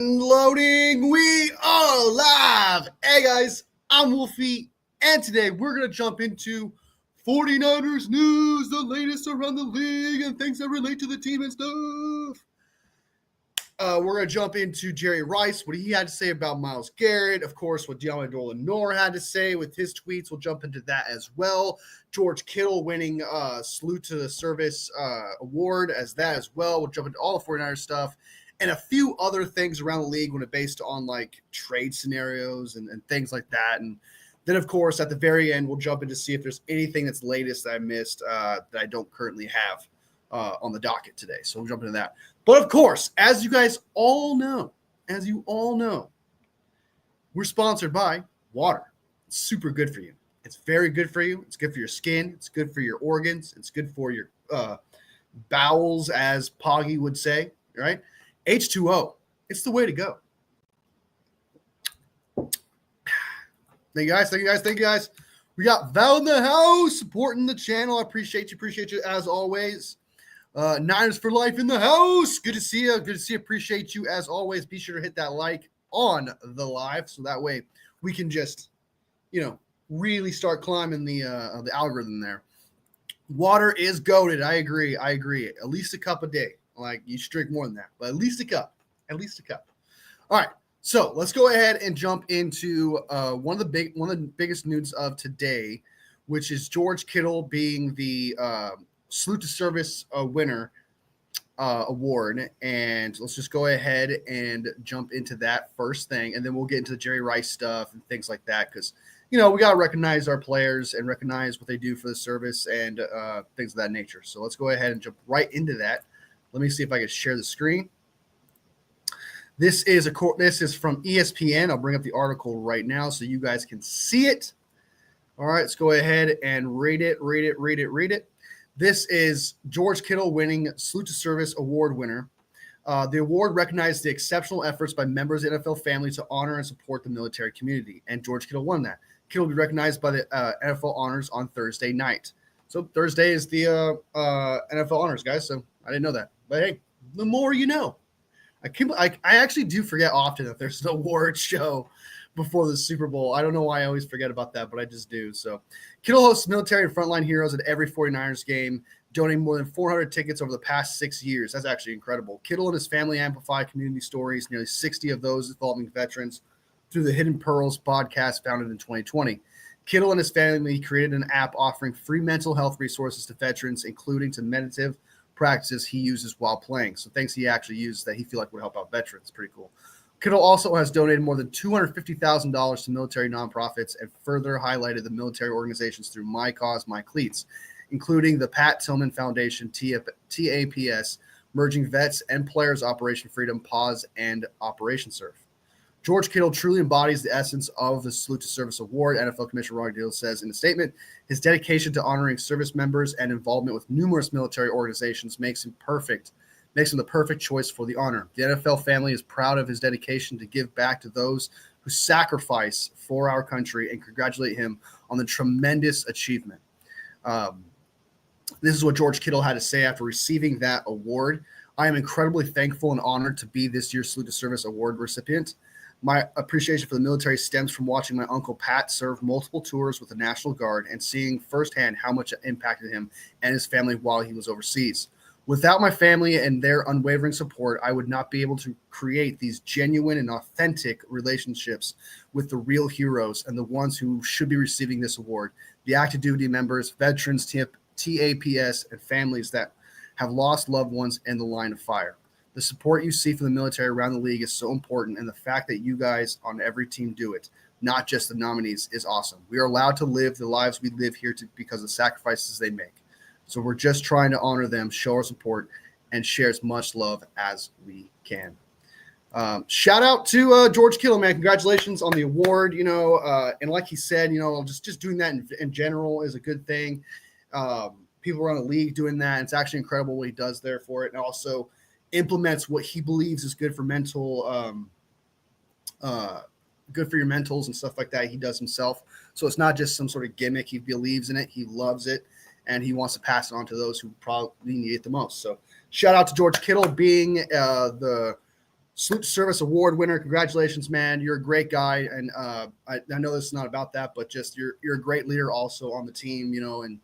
Loading, we are live. Hey guys, I'm Wolfie, and today we're going to jump into 49ers news, the latest around the league and things that relate to the team and stuff. We're going to jump into Jerry Rice, what he had to say about Myles Garrett, of course, what Deommodore Lenoir had to say with his tweets. We'll jump into that as well. George Kittle winning Salute to the Service award as that as well. We'll jump into all the 49ers stuff. And a few other things around the league when it based on like trade scenarios and things like that. And then, of course, at the very end, we'll jump in to see if there's anything that's latest that I missed that I don't currently have on the docket today. So we'll jump into that. But, of course, as you guys all know, we're sponsored by water. It's super good for you. It's very good for you. It's good for your skin. It's good for your organs. It's good for your bowels, as Poggy would say, right? H2O, it's the way to go. Thank you guys. We got Val in the house supporting the channel. I appreciate you as always. Niners for life in the house. Good to see you. Appreciate you as always. Be sure to hit that like on the live so that way we can just, really start climbing the algorithm there. Water is goated. I agree. At least a cup a day. Like you should drink more than that, but at least a cup. All right, so let's go ahead and jump into one of the biggest news of today, which is George Kittle being the Salute to Service winner award. And let's just go ahead and jump into that first thing, and then we'll get into the Jerry Rice stuff and things like that because we got to recognize our players and recognize what they do for the service and things of that nature. So let's go ahead and jump right into that. Let me see if I can share the screen. This is from ESPN. I'll bring up the article right now so you guys can see it. All right, let's go ahead and read it. This is George Kittle winning Salute to Service award winner. The award recognized the exceptional efforts by members of the NFL family to honor and support the military community, and George Kittle won that. Kittle will be recognized by the NFL honors on Thursday night. So Thursday is the NFL honors, guys. So I didn't know that. But hey, the more you know. I actually do forget often that there's an award show before the Super Bowl. I don't know why I always forget about that, but I just do. So Kittle hosts military and frontline heroes at every 49ers game, donating more than 400 tickets over the past 6 years. That's actually incredible. Kittle and his family amplify community stories, nearly 60 of those involving veterans, through the Hidden Pearls podcast founded in 2020. Kittle and his family created an app offering free mental health resources to veterans, including to meditative practices he uses while playing. So things he actually uses that he feel like would help out veterans. Pretty cool. Kittle also has donated more than $250,000 to military nonprofits and further highlighted the military organizations through My Cause, My Cleats, including the Pat Tillman Foundation, TAPS, Merging Vets and Players Operation Freedom, Pause, and Operation Surf. George Kittle truly embodies the essence of the Salute to Service Award, NFL Commissioner Ron Deal says in a statement. His dedication to honoring service members and involvement with numerous military organizations makes him the perfect choice for the honor. The NFL family is proud of his dedication to give back to those who sacrifice for our country and congratulate him on the tremendous achievement. This is what George Kittle had to say after receiving that award. I am incredibly thankful and honored to be this year's Salute to Service Award recipient. My appreciation for the military stems from watching my uncle Pat serve multiple tours with the National Guard and seeing firsthand how much it impacted him and his family while he was overseas. Without my family and their unwavering support, I would not be able to create these genuine and authentic relationships with the real heroes and the ones who should be receiving this award, the active duty members, veterans, TAPS, and families that have lost loved ones in the line of fire. The support you see from the military around the league is so important, and the fact that you guys on every team do it, not just the nominees, is awesome. We are allowed to live the lives we live here because of the sacrifices they make. So we're just trying to honor them, show our support, and share as much love as we can. Shout out to George Kittle, man. Congratulations on the award. And like he said, just doing that in general is a good thing. People around the league doing that. It's actually incredible what he does there for it. And also implements what he believes is good for good for your mentals and stuff like that. He does himself. So it's not just some sort of gimmick. He believes in it. He loves it. And he wants to pass it on to those who probably need it the most. So shout out to George Kittle being the Salute to Service Award winner. Congratulations, man. You're a great guy. And I know this is not about that, but just you're a great leader also on the team, and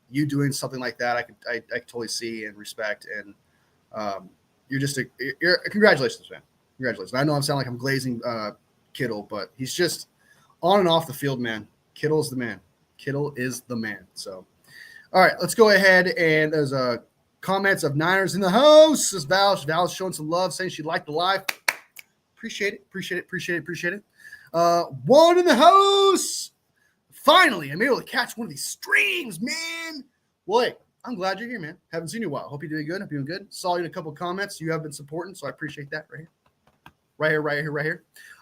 you doing something like that, I totally see and respect. And you're congratulations, man. Congratulations. I know I'm sounding like I'm glazing Kittle, but he's just on and off the field, man. Kittle is the man. Kittle is the man. So, all right, let's go ahead. And there's comments of Niners in the house. This is Val. Val's showing some love, saying she liked the live. Appreciate it. One in the house. Finally, I'm able to catch one of these streams, man. Well, hey, I'm glad you're here, man. Haven't seen you in a while. Hope you're doing good. Hope you're doing good. Saw you in a couple of comments. You have been supporting, so I appreciate that right here.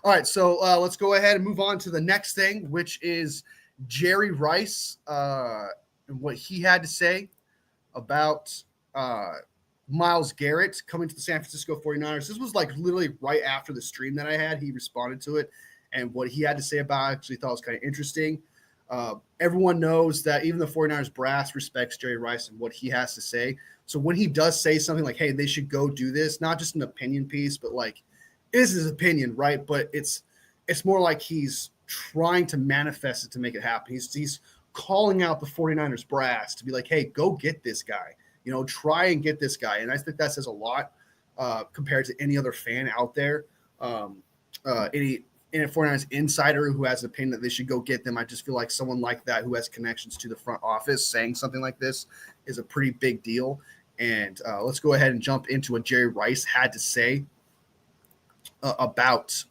All right, so let's go ahead and move on to the next thing, which is Jerry Rice and what he had to say about Myles Garrett coming to the San Francisco 49ers. This was like literally right after the stream that I had. He responded to it, and what he had to say about it, I actually thought was kind of interesting. Everyone knows that even the 49ers brass respects Jerry Rice and what he has to say. So when he does say something like, hey, they should go do this, not just an opinion piece, but like it is his opinion, right? But it's more like he's trying to manifest it to make it happen. He's calling out the 49ers brass to be like, hey, go get this guy. Try and get this guy. And I think that says a lot compared to any other fan out there. Any 49ers insider who has an opinion that they should go get them. I just feel like someone like that who has connections to the front office saying something like this is a pretty big deal. And let's go ahead and jump into what Jerry Rice had to say about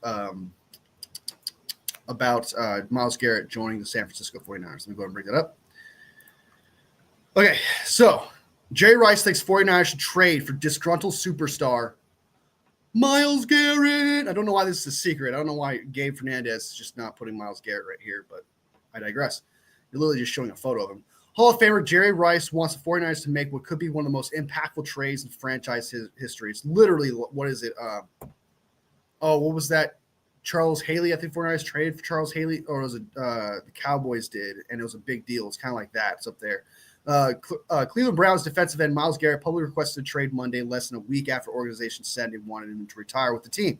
Myles Garrett joining the San Francisco 49ers. Let me go ahead and bring that up. Okay, so Jerry Rice thinks 49ers should trade for disgruntled superstar Myles Garrett. I don't know why this is a secret. I don't know why Gabe Fernandez is just not putting Myles Garrett right here, but I digress. You're literally just showing a photo of him. Hall of Famer Jerry Rice wants the 49ers to make what could be one of the most impactful trades in franchise history. It's literally, what is it? What was that? Charles Haley, I think 49ers traded for Charles Haley, or was it the Cowboys did, and it was a big deal. It's kind of like that. It's up there. Cleveland Browns defensive end Myles Garrett publicly requested a trade Monday, less than a week after organization said they wanted him to retire with the team.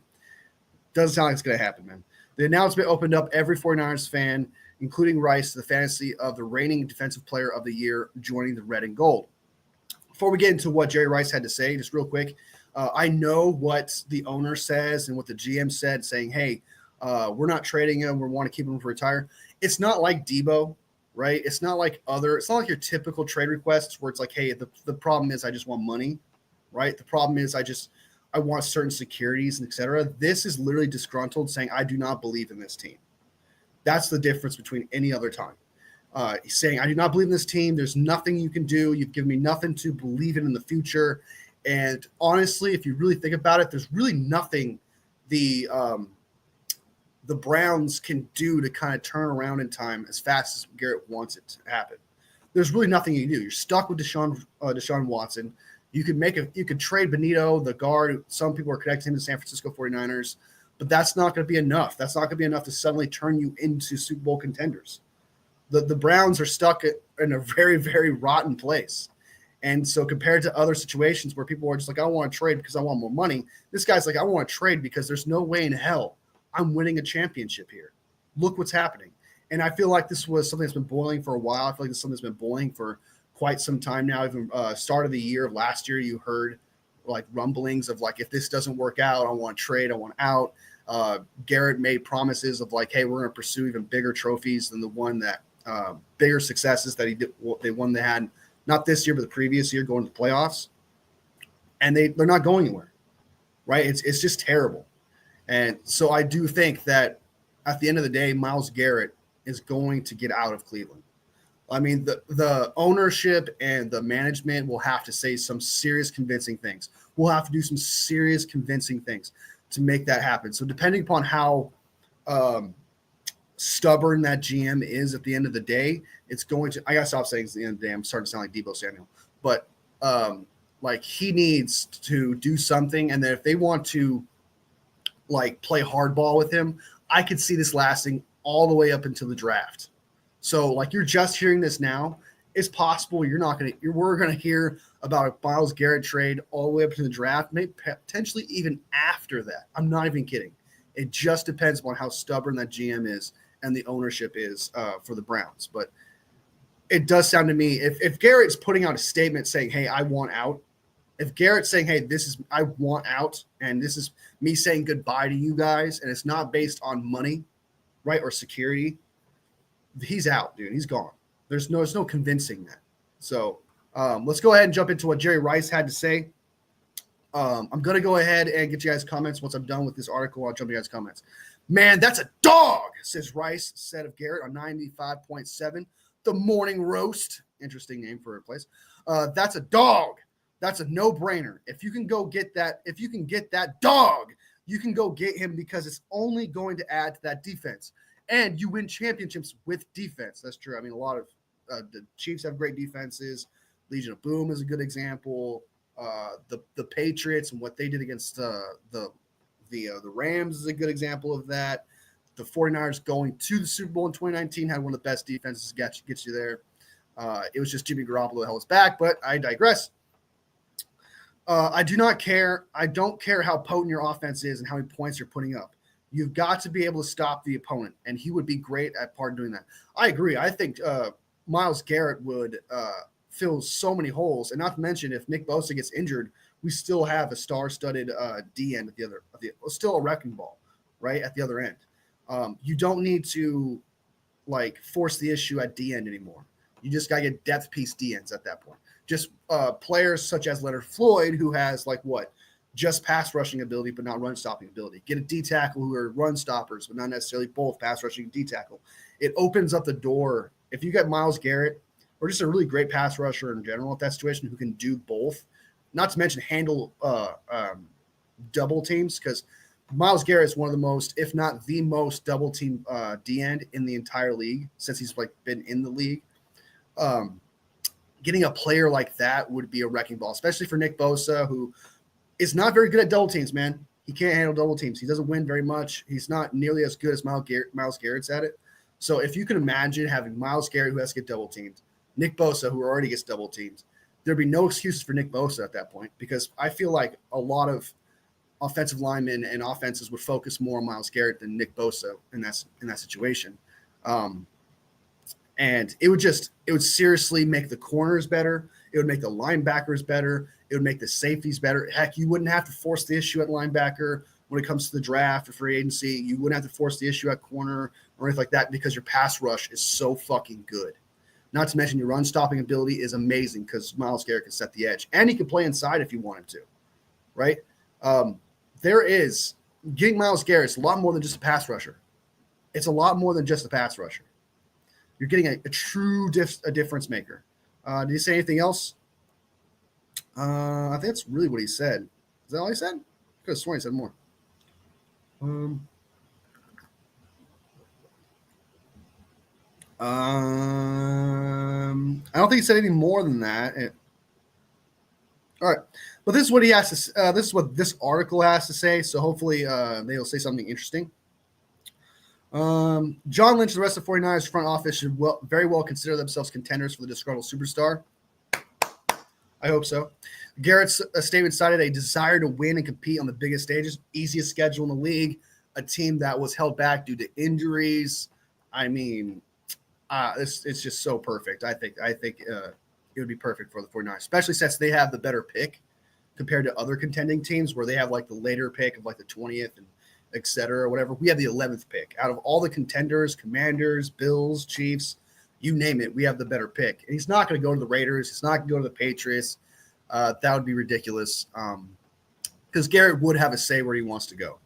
Doesn't sound like it's going to happen, man. The announcement opened up every 49ers fan, including Rice, to the fantasy of the reigning defensive player of the year joining the red and gold. Before we get into what Jerry Rice had to say, just real quick, I know what the owner says and what the GM said, saying, hey, we're not trading him. We want to keep him for retire. It's not like Debo, right? It's not like your typical trade requests where it's like, hey, the problem is I just want money, right? The problem is I want certain securities and et cetera. This is literally disgruntled saying, I do not believe in this team. That's the difference between any other time. He's saying, I do not believe in this team. There's nothing you can do. You've given me nothing to believe in the future. And honestly, if you really think about it, there's really nothing the Browns can do to kind of turn around in time as fast as Garrett wants it to happen. There's really nothing you can do. You're stuck with Deshaun Watson. You could trade Benito, the guard. Some people are connecting him to San Francisco 49ers, but that's not going to be enough. That's not going to be enough to suddenly turn you into Super Bowl contenders. The Browns are stuck in a very, very rotten place. And so compared to other situations where people are just like, I want to trade because I want more money, this guy's like, I want to trade because there's no way in hell I'm winning a championship here. Look what's happening. And I feel like this was something that's been boiling for a while. I feel like this is something that's been boiling for quite some time now. Even start of the year of last year, you heard like rumblings of like, if this doesn't work out, I want to trade, I want out. Garrett made promises of like, hey, we're going to pursue even bigger trophies than the one that bigger successes that they had not this year, but the previous year going to the playoffs. And they're not going anywhere, right? It's just terrible. And so I do think that at the end of the day, Myles Garrett is going to get out of Cleveland. I mean, the ownership and the management will have to say some serious convincing things. We'll have to do some serious convincing things to make that happen. So depending upon how stubborn that GM is at the end of the day, it's going to – I got to stop saying it's the end of the day. I'm starting to sound like Debo Samuel. But, like, he needs to do something. And then if they want to, like, play hardball with him, I could see this lasting all the way up until the draft. So, like, you're just hearing this now. it's possible we're gonna hear about a Myles Garrett trade all the way up to the draft, maybe potentially even after that. I'm not even kidding. It just depends on how stubborn that GM is and the ownership is for the Browns. But it does sound to me, if Garrett's putting out a statement saying, "Hey, I want out," if Garrett's saying, "Hey, I want out, and this is me saying goodbye to you guys," and it's not based on money, right, or security, he's out, dude. He's gone. There's no convincing that. So let's go ahead and jump into what Jerry Rice had to say. I'm going to go ahead and get you guys' comments. Once I'm done with this article, I'll jump to you guys' comments. "Man, that's a dog," says Rice, said of Garrett on 95.7. The Morning Roast. Interesting name for a place. "That's a dog. That's a no-brainer. If you can get that dog, you can go get him because it's only going to add to that defense. And you win championships with defense." That's true. I mean, a lot of the Chiefs have great defenses. Legion of Boom is a good example. The Patriots and what they did against the Rams is a good example of that. The 49ers going to the Super Bowl in 2019 had one of the best defenses to get you there. It was just Jimmy Garoppolo that held us back, but I digress. "I do not care. I don't care how potent your offense is and how many points you're putting up. You've got to be able to stop the opponent, and he would be great at part of doing that." I agree. I think Myles Garrett would fill so many holes, and not to mention if Nick Bosa gets injured, we still have a star-studded D end at the other, still a wrecking ball, right, at the other end. You don't need to force the issue at D end anymore. You just got to get depth piece D ends at that point. Just players such as Leonard Floyd, who has just pass rushing ability, but not run stopping ability. Get a D tackle who are run stoppers, but not necessarily both pass rushing and D tackle. It opens up the door. If you get Myles Garrett or just a really great pass rusher in general, if that situation who can do both, not to mention handle double teams, because Myles Garrett is one of the most, if not the most, double team D end in the entire league since he's been in the league. Getting a player like that would be a wrecking ball, especially for Nick Bosa, who is not very good at double teams, man. He can't handle double teams. He doesn't win very much. He's not nearly as good as Myles Garrett's at it. So if you can imagine having Myles Garrett who has to get double teamed, Nick Bosa who already gets double teamed, there'd be no excuses for Nick Bosa at that point, because I feel like a lot of offensive linemen and offenses would focus more on Myles Garrett than Nick Bosa in that situation. And it would seriously make the corners better. It would make the linebackers better. It would make the safeties better. Heck, you wouldn't have to force the issue at linebacker when it comes to the draft or free agency. You wouldn't have to force the issue at corner or anything like that, because your pass rush is so fucking good. Not to mention your run stopping ability is amazing because Myles Garrett can set the edge. And he can play inside if you want him to, right? Getting Myles Garrett is a lot more than just a pass rusher. It's a lot more than just a pass rusher. You're getting a true difference maker. Did he say anything else? I think that's really what he said. Is that all he said? I could have sworn he said more. I don't think he said any more than that. All right, but this is what he has to. This is what this article has to say. So hopefully they'll say something interesting. John Lynch and the rest of the 49ers front office should very well consider themselves contenders for the disgruntled superstar. I hope so. Garrett's statement cited a desire to win and compete on the biggest stages, easiest schedule in the league, a team that was held back due to injuries. I mean, it's just so perfect. I think it would be perfect for the 49ers, especially since they have the better pick compared to other contending teams where they have the later pick of the 20th and et cetera, or whatever. We have the 11th pick. Out of all the contenders, Commanders, Bills, Chiefs, you name it, we have the better pick. And he's not going to go to the Raiders. He's not going to go to the Patriots. That would be ridiculous because Garrett would have a say where he wants to go,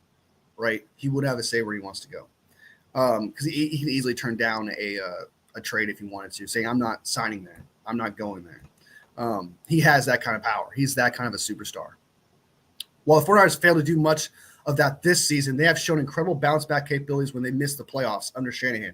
right? He would have a say where he wants to go because he could easily turn down a trade if he wanted to, saying, I'm not signing there. I'm not going there. He has that kind of power. He's that kind of a superstar. While the 49ers failed to do much of that this season, they have shown incredible bounce back capabilities when they missed the playoffs under Shanahan.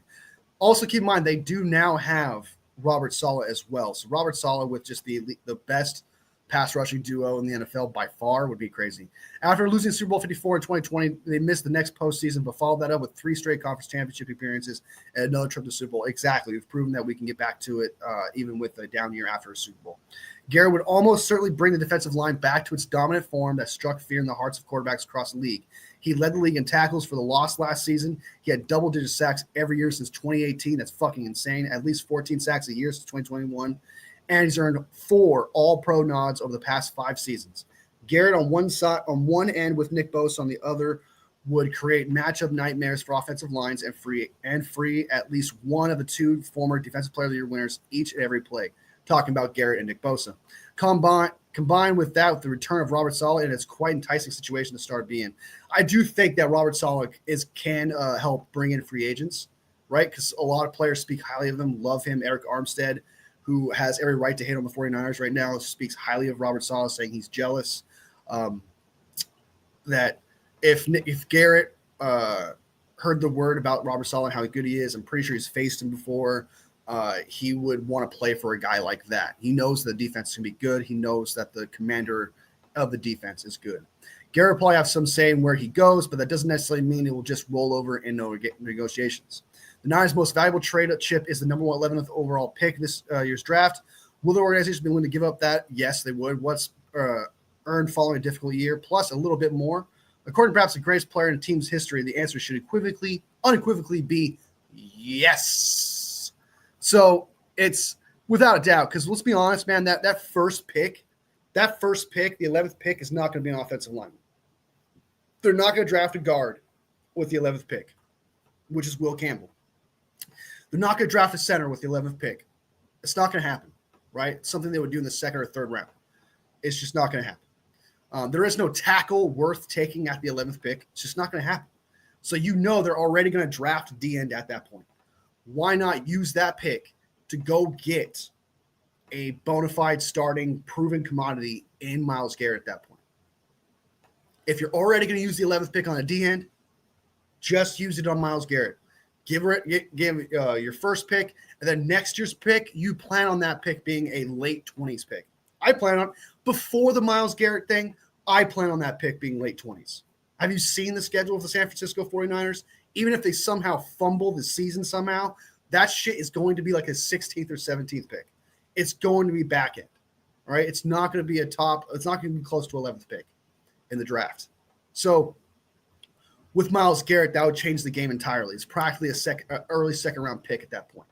Also, keep in mind, they do now have Robert Saleh as well. So Robert Saleh with just the best pass rushing duo in the NFL by far. Would be crazy. After losing Super Bowl 54 in 2020, they missed the next postseason, but followed that up with 3 straight conference championship appearances and another trip to Super Bowl. Exactly. We've proven that we can get back to it even with a down year after a Super Bowl. Garrett would almost certainly bring the defensive line back to its dominant form that struck fear in the hearts of quarterbacks across the league. He led the league in tackles for the loss last season. He had double-digit sacks every year since 2018. That's fucking insane. At least 14 sacks a year since 2021. And he's earned 4 All-Pro nods over the past 5 seasons. Garrett on one end with Nick Bosa on the other would create matchup nightmares for offensive lines and free at least one of the 2 former Defensive Player of the Year winners each and every play. Talking about Garrett and Nick Bosa. Combined with that, with the return of Robert Saleh, and it's quite an enticing situation to start being. I do think that Robert Saleh can help bring in free agents, right? Because a lot of players speak highly of him, love him. Eric Armstead, who has every right to hate on the 49ers right now, speaks highly of Robert Saleh, saying he's jealous. That if Garrett heard the word about Robert Saleh and how good he is, I'm pretty sure he's faced him before. He would want to play for a guy like that. He knows the defense is going to be good. He knows that the commander of the defense is good. Garrett will probably have some say in where he goes, but that doesn't necessarily mean it will just roll over in no negotiations. The Niners' most valuable trade chip is the number 11th overall pick this year's draft. Will the organization be willing to give up that? Yes, they would. What's earned following a difficult year, plus a little bit more? According to perhaps the greatest player in the team's history, the answer should unequivocally be yes. So it's without a doubt, because let's be honest, man, that first pick, the 11th pick, is not going to be an offensive lineman. They're not going to draft a guard with the 11th pick, which is Will Campbell. They're not going to draft a center with the 11th pick. It's not going to happen, right? It's something they would do in the 2nd or 3rd round. It's just not going to happen. There is no tackle worth taking at the 11th pick. It's just not going to happen. So you know they're already going to draft D-end at that point. Why not use that pick to go get a bona fide starting proven commodity in Myles Garrett at that point? If you're already going to use the 11th pick on a D-end, just use it on Myles Garrett. Give your first pick, and then next year's pick, you plan on that pick being a late 20s pick. I plan on, before the Myles Garrett thing, I plan on that pick being late 20s. Have you seen the schedule of the San Francisco 49ers? Even if they somehow fumble the season somehow, that shit is going to be like a 16th or 17th pick. It's going to be back end, all right? It's not going to be it's not going to be close to 11th pick in the draft. So with Myles Garrett, that would change the game entirely. It's practically early second round pick at that point.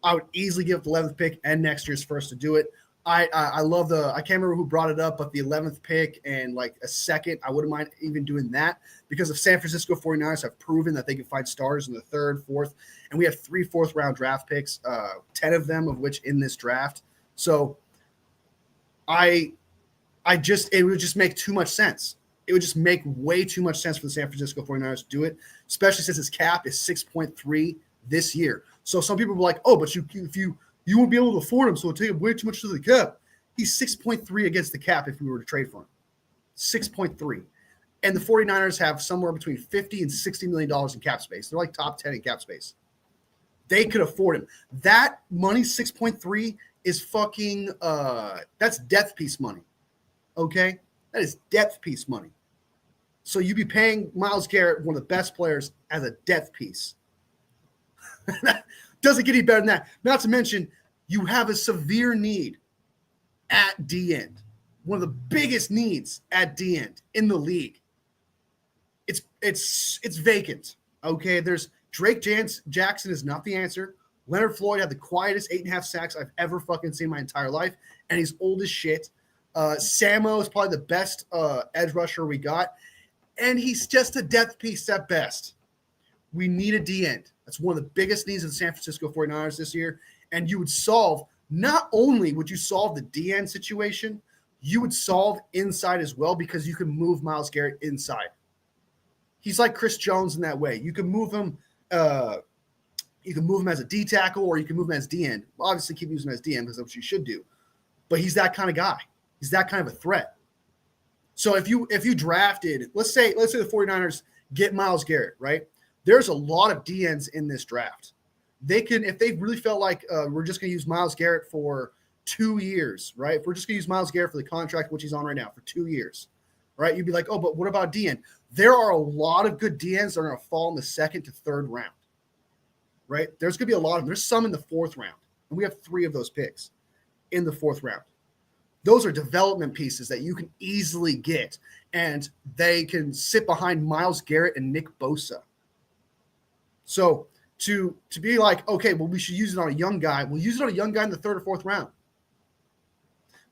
I would easily give the 11th pick and next year's first to do it. I love I can't remember who brought it up, but the 11th pick and like a second, I wouldn't mind even doing that, because if San Francisco 49ers have proven that they can find stars in the 3rd, 4th, and we have 3 4th round draft picks, 10 of them of which in this draft. So it would just make too much sense. It would just make way too much sense for the San Francisco 49ers to do it, especially since his cap is 6.3 this year. So some people were like, oh, but you won't be able to afford him, so it'll take him way too much to the cap. He's 6.3 against the cap if we were to trade for him. 6.3. And the 49ers have somewhere between $50 and $60 million in cap space. They're like top 10 in cap space. They could afford him. That money, 6.3, is fucking that's depth piece money. Okay? That is depth piece money. So you'd be paying Myles Garrett, one of the best players, as a depth piece. Doesn't get any better than that. Not to mention, you have a severe need at D-end. One of the biggest needs at D-end in the league. It's vacant. Okay, there's Drake Jackson is not the answer. Leonard Floyd had the quietest 8.5 sacks I've ever fucking seen in my entire life, and he's old as shit. Samo is probably the best edge rusher we got, and he's just a depth piece at best. We need a D-end. That's one of the biggest needs of the San Francisco 49ers this year. And you would not only would you solve the D-end situation, you would solve inside as well, because you can move Myles Garrett inside. He's like Chris Jones in that way. You can move him as a D tackle, or you can move him as D-end. Obviously keep using him as D-end because that's what you should do. But he's that kind of guy. He's that kind of a threat. So if you drafted, let's say the 49ers get Myles Garrett, right? There's a lot of D-ends in this draft. They can, if they really felt like we're just going to use Myles Garrett for 2 years, right? If we're just going to use Myles Garrett for the contract, which he's on right now, for 2 years, right? You'd be like, oh, but what about DN? There are a lot of good DNs that are going to fall in the 2nd to 3rd round, right? There's going to be a lot of them. There's some in the 4th round, and we have 3 of those picks in the 4th round. Those are development pieces that you can easily get, and they can sit behind Myles Garrett and Nick Bosa. So to be like, okay, well, we should use it on a young guy. We'll use it on a young guy in the 3rd or 4th round.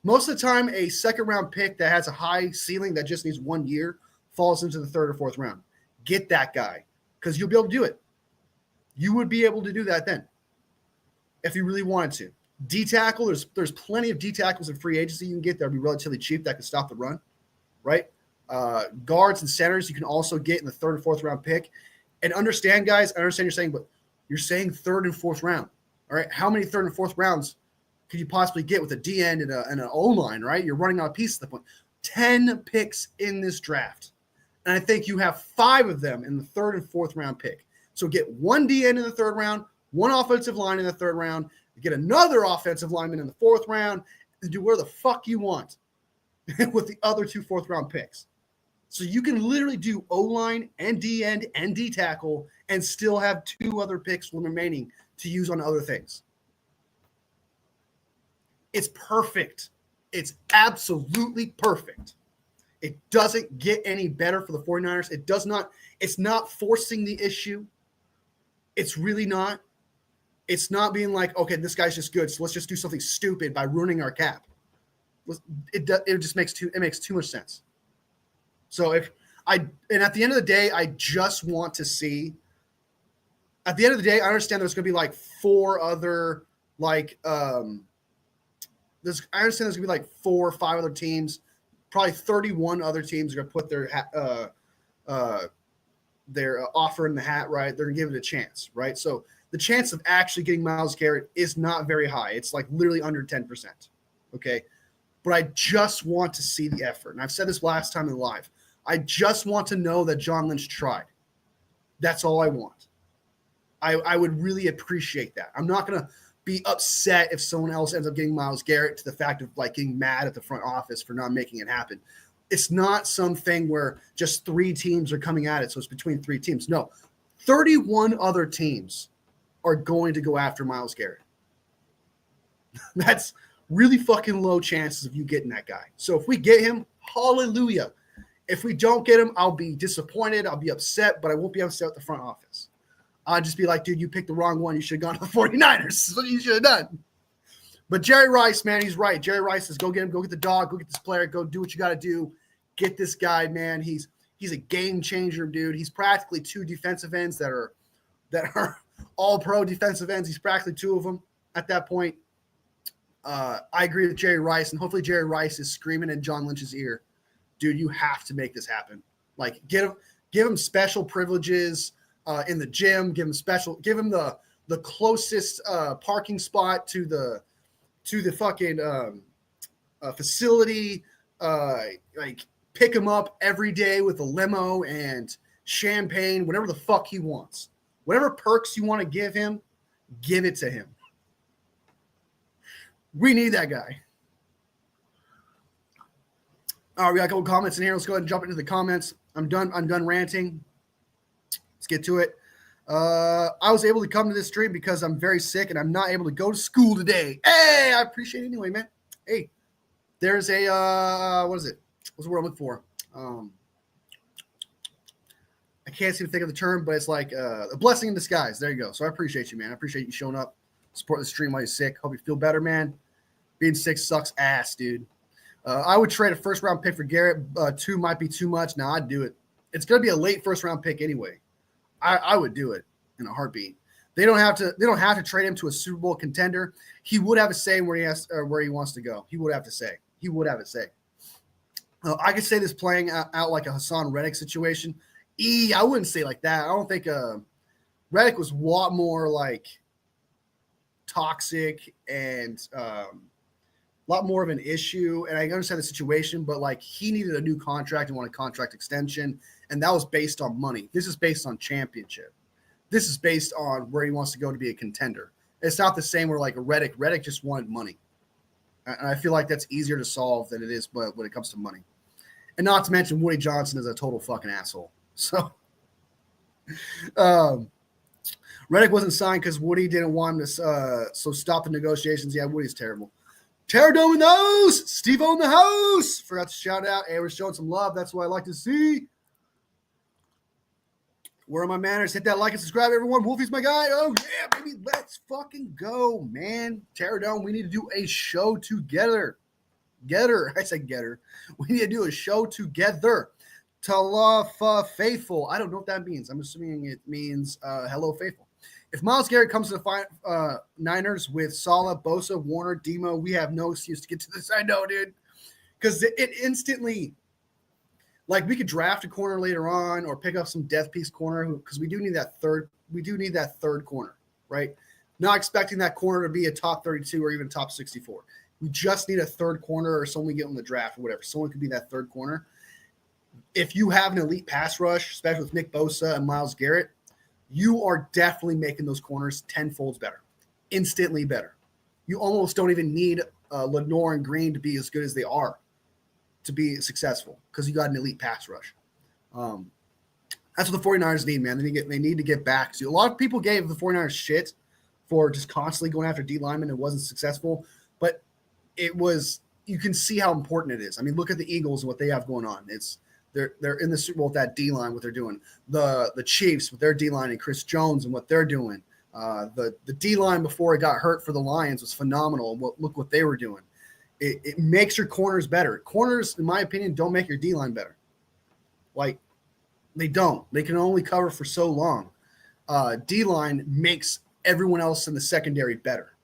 Most of the time, a 2nd round pick that has a high ceiling that just needs 1 year falls into the 3rd or 4th round. Get that guy because you'll be able to do it. You would be able to do that then if you really wanted to. D tackle, there's plenty of D tackles in free agency you can get that will be relatively cheap that can stop the run, right? Guards and centers you can also get in the 3rd or 4th round pick. And understand, guys, I understand you're saying, but you're saying 3rd and 4th round. All right, how many 3rd and 4th rounds could you possibly get with a D end and an O line, right? You're running out of pieces at the point. 10 picks in this draft. And I think you have 5 of them in the 3rd and 4th round pick. So get 1 D end in the 3rd round, 1 offensive line in the 3rd round, get another offensive lineman in the 4th round, and do where the fuck you want with the other 2 4th round picks. So you can literally do O-line and D end and D tackle and still have 2 other picks remaining to use on other things. It's perfect. It's absolutely perfect. It doesn't get any better for the 49ers. It's not forcing the issue. It's really not. It's not being like, okay, this guy's just good, so let's just do something stupid by ruining our cap. It just makes too much sense. So at the end of the day, I just want to see. At the end of the day, I understand there's going to be like 4 other I understand there's going to be like 4 or 5 other teams, probably 31 other teams are going to put their offer in the hat, right? They're going to give it a chance, right? So the chance of actually getting Myles Garrett is not very high. It's like literally under 10%. Okay. But I just want to see the effort. And I've said this last time in live. I just want to know that John Lynch tried. That's all I want. I would really appreciate that. I'm not going to be upset if someone else ends up getting Myles Garrett to the fact of like getting mad at the front office for not making it happen. It's not something where just 3 teams are coming at it. So it's between 3 teams. No, 31 other teams are going to go after Myles Garrett. That's really fucking low chances of you getting that guy. So if we get him, hallelujah. If we don't get him, I'll be disappointed. I'll be upset, but I won't be upset with the front office. I'll just be like, dude, you picked the wrong one. You should have gone to the 49ers. This is what you should have done. But Jerry Rice, man, he's right. Jerry Rice says, go get him, go get the dog, go get this player, go do what you got to do. Get this guy, man. He's a game changer, dude. He's practically 2 defensive ends that are all pro defensive ends. He's practically 2 of them at that point. I agree with Jerry Rice, and hopefully Jerry Rice is screaming in John Lynch's ear, dude, you have to make this happen. Like, give him special privileges in the gym. Give him the closest parking spot to the fucking facility. Like, pick him up every day with a limo and champagne, whatever the fuck he wants. Whatever perks you want to give him, give it to him. We need that guy. All right, we got a couple comments in here. Let's go ahead and jump into the comments. I'm done ranting. Let's get to it. I was able to come to this stream because I'm very sick and I'm not able to go to school today. Hey, I appreciate it anyway, man. Hey, there's a what is it? What's the word I'm looking for? I can't seem to think of the term, but it's like a blessing in disguise. There you go. So I appreciate you, man. I appreciate you showing up, supporting the stream while you're sick. Hope you feel better, man. Being sick sucks ass, dude. I would trade a 1st-round pick for Garrett. 2 might be too much. Now I'd do it. It's going to be a late 1st-round pick anyway. I would do it in a heartbeat. They don't have to trade him to a Super Bowl contender. He would have a say where he wants to go. He would have to say. He would have a say. I could say this playing out like a Hassan Reddick situation. I wouldn't say like that. I don't think Reddick was a lot more like toxic and a lot more of an issue. And I understand the situation, but like he needed a new contract and wanted a contract extension. And that was based on money. This is based on championship. This is based on where he wants to go to be a contender. It's not the same where like a Reddick just wanted money. And I feel like that's easier to solve than it is but when it comes to money. And not to mention Woody Johnson is a total fucking asshole. So Reddick wasn't signed because Woody didn't want him to so stop the negotiations. Yeah, Woody's terrible. Terradome in the house! Steve-O in the house! Forgot to shout out. Hey, we're showing some love. That's what I like to see. Where are my manners? Hit that like and subscribe, everyone. Wolfie's my guy. Oh, yeah, baby. Let's fucking go, man. Terradome, we need to do a show together. I said getter. We need to do a show together. Talafa Faithful. I don't know what that means. I'm assuming it means hello, Faithful. If Myles Garrett comes to the Niners with Saleh, Bosa, Warner, Demo, we have no excuse to get to this. I know, dude. Because it instantly, like, we could draft a corner later on or pick up some death piece corner because we do need that third. We do need that third corner, right? Not expecting that corner to be a top 32 or even top 64. We just need a third corner or someone we get in the draft or whatever. Someone could be that third corner. If you have an elite pass rush, especially with Nick Bosa and Myles Garrett, you are definitely making those corners 10 folds better, instantly better. You almost don't even need Lenore and Green to be as good as they are to be successful because you got an elite pass rush. That's what the 49ers need, man. They need to get back. So a lot of people gave the 49ers shit for just constantly going after D linemen and wasn't successful, but you can see how important it is. I mean, look at the Eagles and what they have going on. They're in the Super Bowl with that D-line, what they're doing. The Chiefs with their D-line and Chris Jones and what they're doing. The D-line before it got hurt for the Lions was phenomenal. Look what they were doing. It makes your corners better. Corners, in my opinion, don't make your D-line better. Like, they don't. They can only cover for so long. D-line makes everyone else in the secondary better.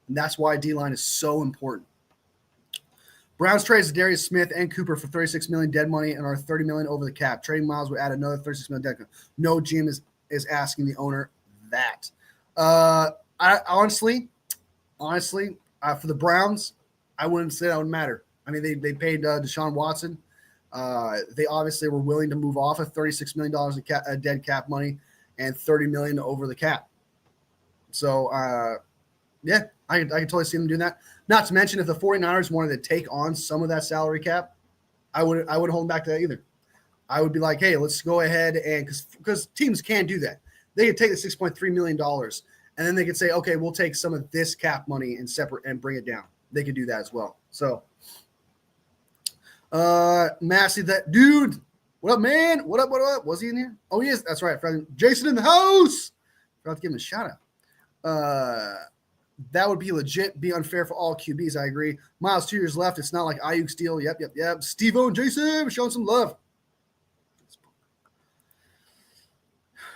And that's why D-line is so important. Browns trades Darius Smith and Cooper for $36 million dead money and are $30 million over the cap. Trading Myles would add another $36 million dead money. No GM is asking the owner that. I honestly, for the Browns, I wouldn't say that would matter. I mean, they paid Deshaun Watson. They obviously were willing to move off of $36 million in dead cap money and $30 million over the cap. So, yeah, I can totally see them doing that. Not to mention, if the 49ers wanted to take on some of that salary cap, I wouldn't hold them back to that either. I would be like, hey, let's go ahead and because teams can do that. They could take the $6.3 million and then they could say, okay, we'll take some of this cap money and separate and bring it down. They could do that as well. So, Massey, that dude, what up, man? What up? Was he in here? Oh, he is. That's right. Jason in the house. Forgot to give him a shout out. That would be legit, be unfair for all QBs. I agree. Myles, 2 years left. It's not like Ayuk's deal. Yep. Steve-O and Jason showing some love.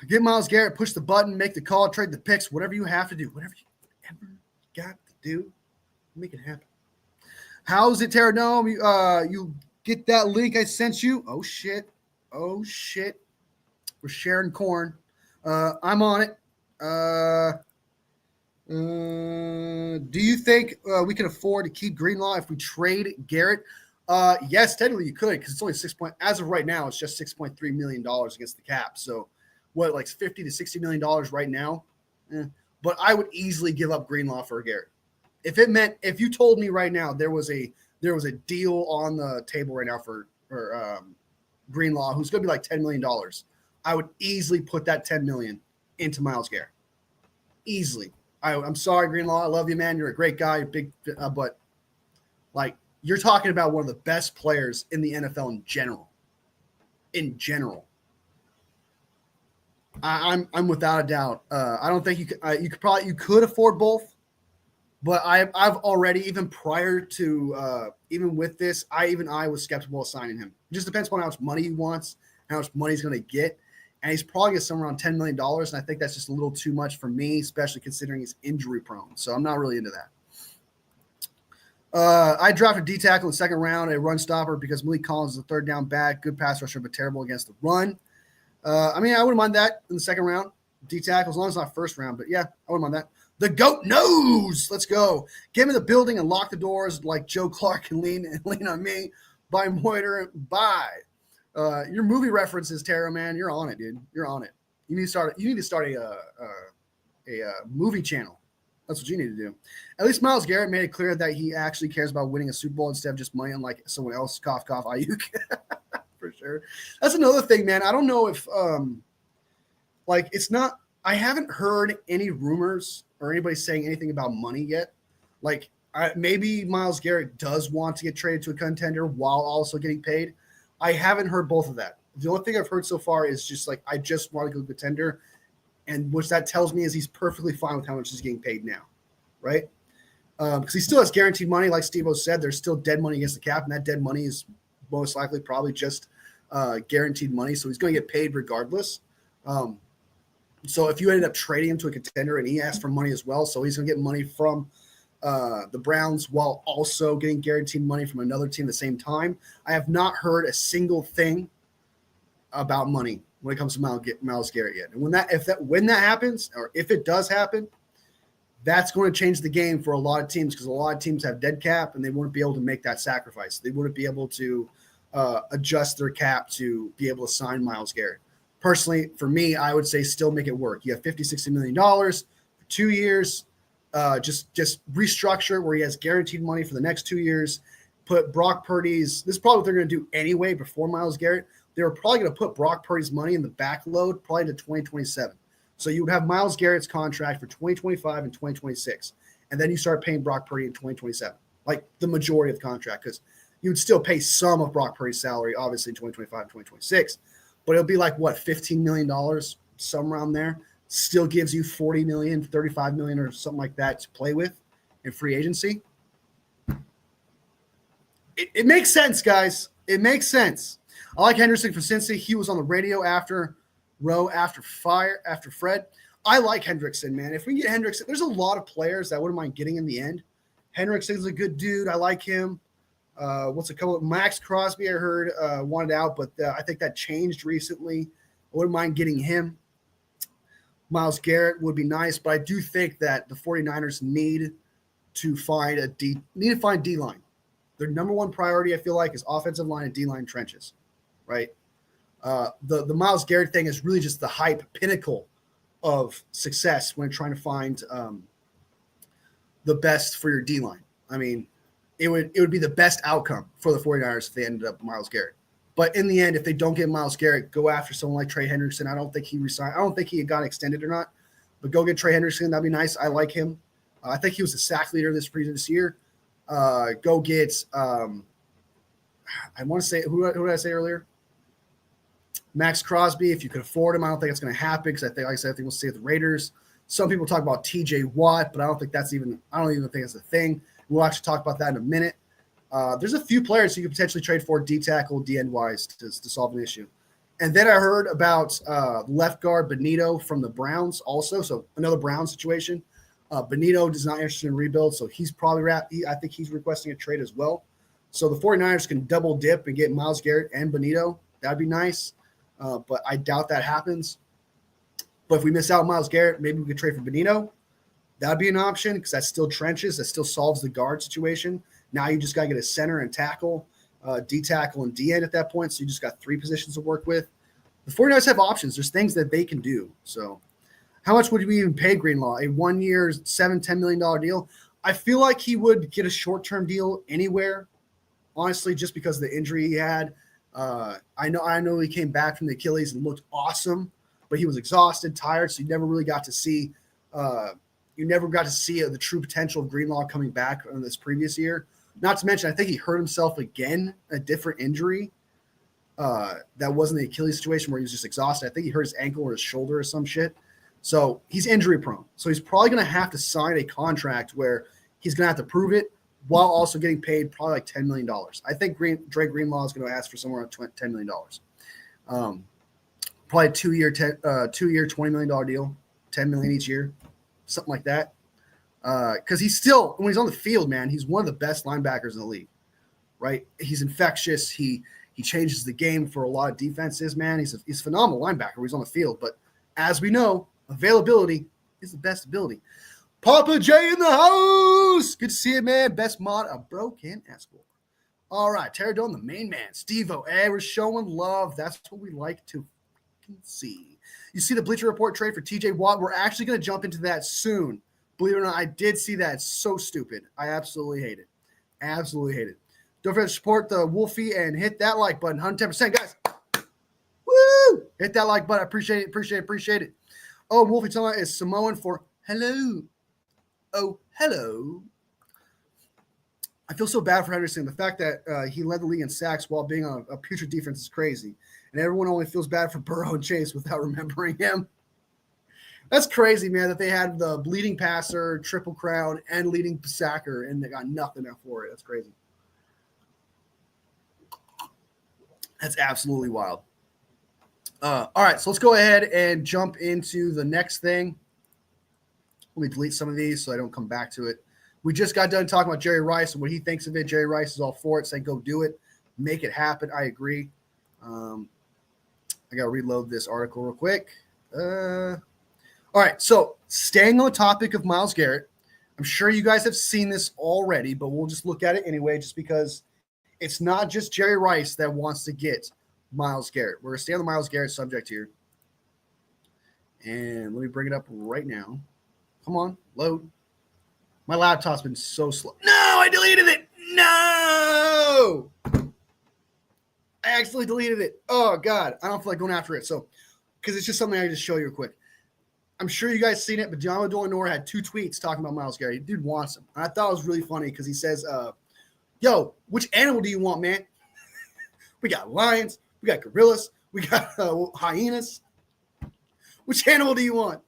Get Myles Garrett, push the button, make the call, trade the picks, whatever you have to do. Whatever you ever got to do, make it happen. How's it, Terradome? You get that link I sent you? Oh, shit. We're sharing corn. I'm on it. Do you think we can afford to keep Greenlaw if we trade Garrett? Yes, technically you could because it's only as of right now, it's just $6.3 million against the cap. So what, like $50 to $60 million right now? But I would easily give up Greenlaw for Garrett. If you told me right now there was a deal on the table right now for Greenlaw, who's going to be like $10 million, I would easily put that $10 million into Myles Garrett. Easily. I'm sorry, Greenlaw. I love you, man. You're a great guy. You're big, but like you're talking about one of the best players in the NFL in general. I'm without a doubt. I don't think you could afford both, but I've already, even prior to even with this, I was skeptical of signing him. It just depends on how much money he wants, how much money he's going to get. And he's probably getting somewhere around $10 million. And I think that's just a little too much for me, especially considering he's injury prone. So I'm not really into that. I drafted D tackle in the second round, a run stopper, because Malik Collins is a third down back, good pass rusher, but terrible against the run. I wouldn't mind that in the second round. D tackle, as long as it's not first round. But yeah, I wouldn't mind that. The GOAT knows. Let's go. Get him in the building and lock the doors like Joe Clark and lean on me. Buy Moiter. Bye. Your movie references, Tara, man, you're on it, dude. You're on it. You need to start a movie channel. That's what you need to do. At least Myles Garrett made it clear that he actually cares about winning a Super Bowl instead of just money, unlike someone else. Cough, cough, Ayuk. For sure. That's another thing, man. I don't know if, it's not, I haven't heard any rumors or anybody saying anything about money yet. Like, maybe Myles Garrett does want to get traded to a contender while also getting paid. I haven't heard both of that. The only thing I've heard so far is just like, I just want to go to contender. And which that tells me is he's perfectly fine with how much he's getting paid now, right? Because he still has guaranteed money. Like Steve-O said, there's still dead money against the cap, and that dead money is most likely probably just guaranteed money. So he's going to get paid regardless. So if you ended up trading him to a contender and he asked for money as well, so he's going to get money from the Browns while also getting guaranteed money from another team at the same time. I have not heard a single thing about money when it comes to Myles Garrett yet. And when that happens, or if it does happen, that's going to change the game for a lot of teams, because a lot of teams have dead cap and they wouldn't be able to make that sacrifice. They wouldn't be able to adjust their cap to be able to sign Myles Garrett. Personally, for me, I would say still make it work. You have $50-60 million for 2 years. Just restructure where he has guaranteed money for the next 2 years. Put Brock Purdy's – this is probably what they're going to do anyway before Myles Garrett. They were probably going to put Brock Purdy's money in the backload probably to 2027. So you would have Myles Garrett's contract for 2025 and 2026. And then you start paying Brock Purdy in 2027, like the majority of the contract, because you would still pay some of Brock Purdy's salary, obviously, in 2025 and 2026. But it'll be like, what, $15 million, somewhere around there. Still gives you $40 million, $35 million or something like that to play with in free agency. It makes sense, guys. It makes sense. I like Hendrickson for Cincy. He was on the radio after Fred. I like Hendrickson, man. If we can get Hendrickson, there's a lot of players that I wouldn't mind getting in the end. Hendrickson's a good dude. I like him. Max Crosby, I heard, wanted out, but I think that changed recently. I wouldn't mind getting him. Myles Garrett would be nice, but I do think that the 49ers need to find D-line. Their number one priority, I feel like, is offensive line and D-line trenches, right? The Myles Garrett thing is really just the hype pinnacle of success when trying to find the best for your D-line. I mean, it would be the best outcome for the 49ers if they ended up with Myles Garrett. But in the end, if they don't get Myles Garrett, go after someone like Trey Hendrickson. I don't think he resigned. I don't think he got extended or not. But go get Trey Hendrickson. That'd be nice. I like him. I think he was the sack leader this year. Go get I want to say who did I say earlier? Max Crosby. If you could afford him, I don't think it's going to happen because I think, like I said, I think we'll stay with the Raiders. Some people talk about T.J. Watt, but I don't even think that's a thing. We'll actually talk about that in a minute. There's a few players you could potentially trade for D-tackle, D-end-wise to solve an issue. And then I heard about left guard Benito from the Browns also, so another Brown situation. Benito is not interested in rebuild, so he's probably I think he's requesting a trade as well. So the 49ers can double dip and get Myles Garrett and Benito. That'd be nice, but I doubt that happens. But if we miss out on Myles Garrett, maybe we could trade for Benito. That'd be an option because that's still trenches. That still solves the guard situation. Now you just got to get a center and tackle, D-tackle and D-end at that point. So you just got 3 positions to work with. The 49ers have options. There's things that they can do. So how much would we even pay Greenlaw? A 1 year, $7-10 million deal? I feel like he would get a short-term deal anywhere, honestly, just because of the injury he had. I know he came back from the Achilles and looked awesome, but he was exhausted, tired, so you never really got to see the true potential of Greenlaw coming back in this previous year. Not to mention, I think he hurt himself again, a different injury. That wasn't the Achilles situation where he was just exhausted. I think he hurt his ankle or his shoulder or some shit. So he's injury prone. So he's probably going to have to sign a contract where he's going to have to prove it while also getting paid probably like $10 million. I think Dre Greenlaw is going to ask for somewhere around $10 million. Probably a 2-year, $20 million deal, $10 million each year, something like that. Because he's still, when he's on the field, man, he's one of the best linebackers in the league, right? He's infectious. He changes the game for a lot of defenses, man. He's a phenomenal linebacker when he's on the field. But as we know, availability is the best ability. Papa J in the house. Good to see you, man. Best mod a bro can ask for. All right, Terradone, the main man. Steve-O, hey, we're showing love. That's what we like to see. You see the Bleacher Report trade for TJ Watt. We're actually going to jump into that soon. Believe it or not, I did see that. It's so stupid. I absolutely hate it. Absolutely hate it. Don't forget to support the Wolfie and hit that like button. 110%, guys. Woo! Hit that like button. I appreciate it. Oh, Wolfie Tama is Samoan for hello. Oh, hello. I feel so bad for Henderson. The fact that he led the league in sacks while being on a putrid defense is crazy. And everyone only feels bad for Burrow and Chase without remembering him. That's crazy, man, that they had the bleeding passer, triple crown, and leading sacker, and they got nothing for it. That's crazy. That's absolutely wild. All right, so let's go ahead and jump into the next thing. Let me delete some of these so I don't come back to it. We just got done talking about Jerry Rice and what he thinks of it. Jerry Rice is all for it, saying go do it. Make it happen. I agree. I got to reload this article real quick. All right, so staying on the topic of Myles Garrett, I'm sure you guys have seen this already, but we'll just look at it anyway just because it's not just Jerry Rice that wants to get Myles Garrett. We're going to stay on the Myles Garrett subject here. And let me bring it up right now. Come on, load. My laptop's been so slow. No, I deleted it. No! I actually deleted it. Oh, God. I don't feel like going after it. So, because it's just something I just show you real quick. I'm sure you guys seen it, but John Dolanor had 2 tweets talking about Myles Garrett. Dude wants him. And I thought it was really funny because he says, yo, which animal do you want, man? We got lions. We got gorillas. We got hyenas. Which animal do you want?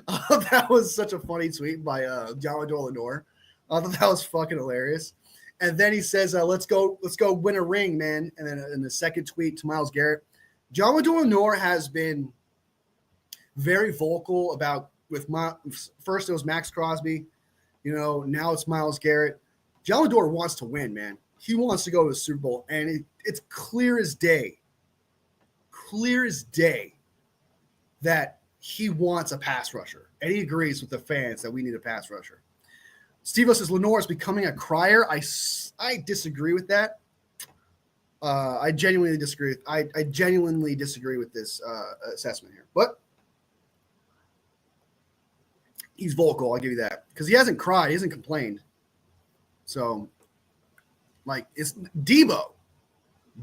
That was such a funny tweet by John Dolanor. I thought that was fucking hilarious. And then he says, let's go win a ring, man. And then in the second tweet to Myles Garrett, John Dolanor has been very vocal about first it was Max Crosby, now it's Myles Garrett. John Dolanor wants to win, man. He wants to go to the Super Bowl, and it's clear as day that he wants a pass rusher, and he agrees with the fans that we need a pass rusher. Steve says Lenore is becoming a crier. I disagree with that. I genuinely disagree. I genuinely disagree with this assessment here, but he's vocal. I'll give you that because he hasn't cried. He hasn't complained. So, it's Debo.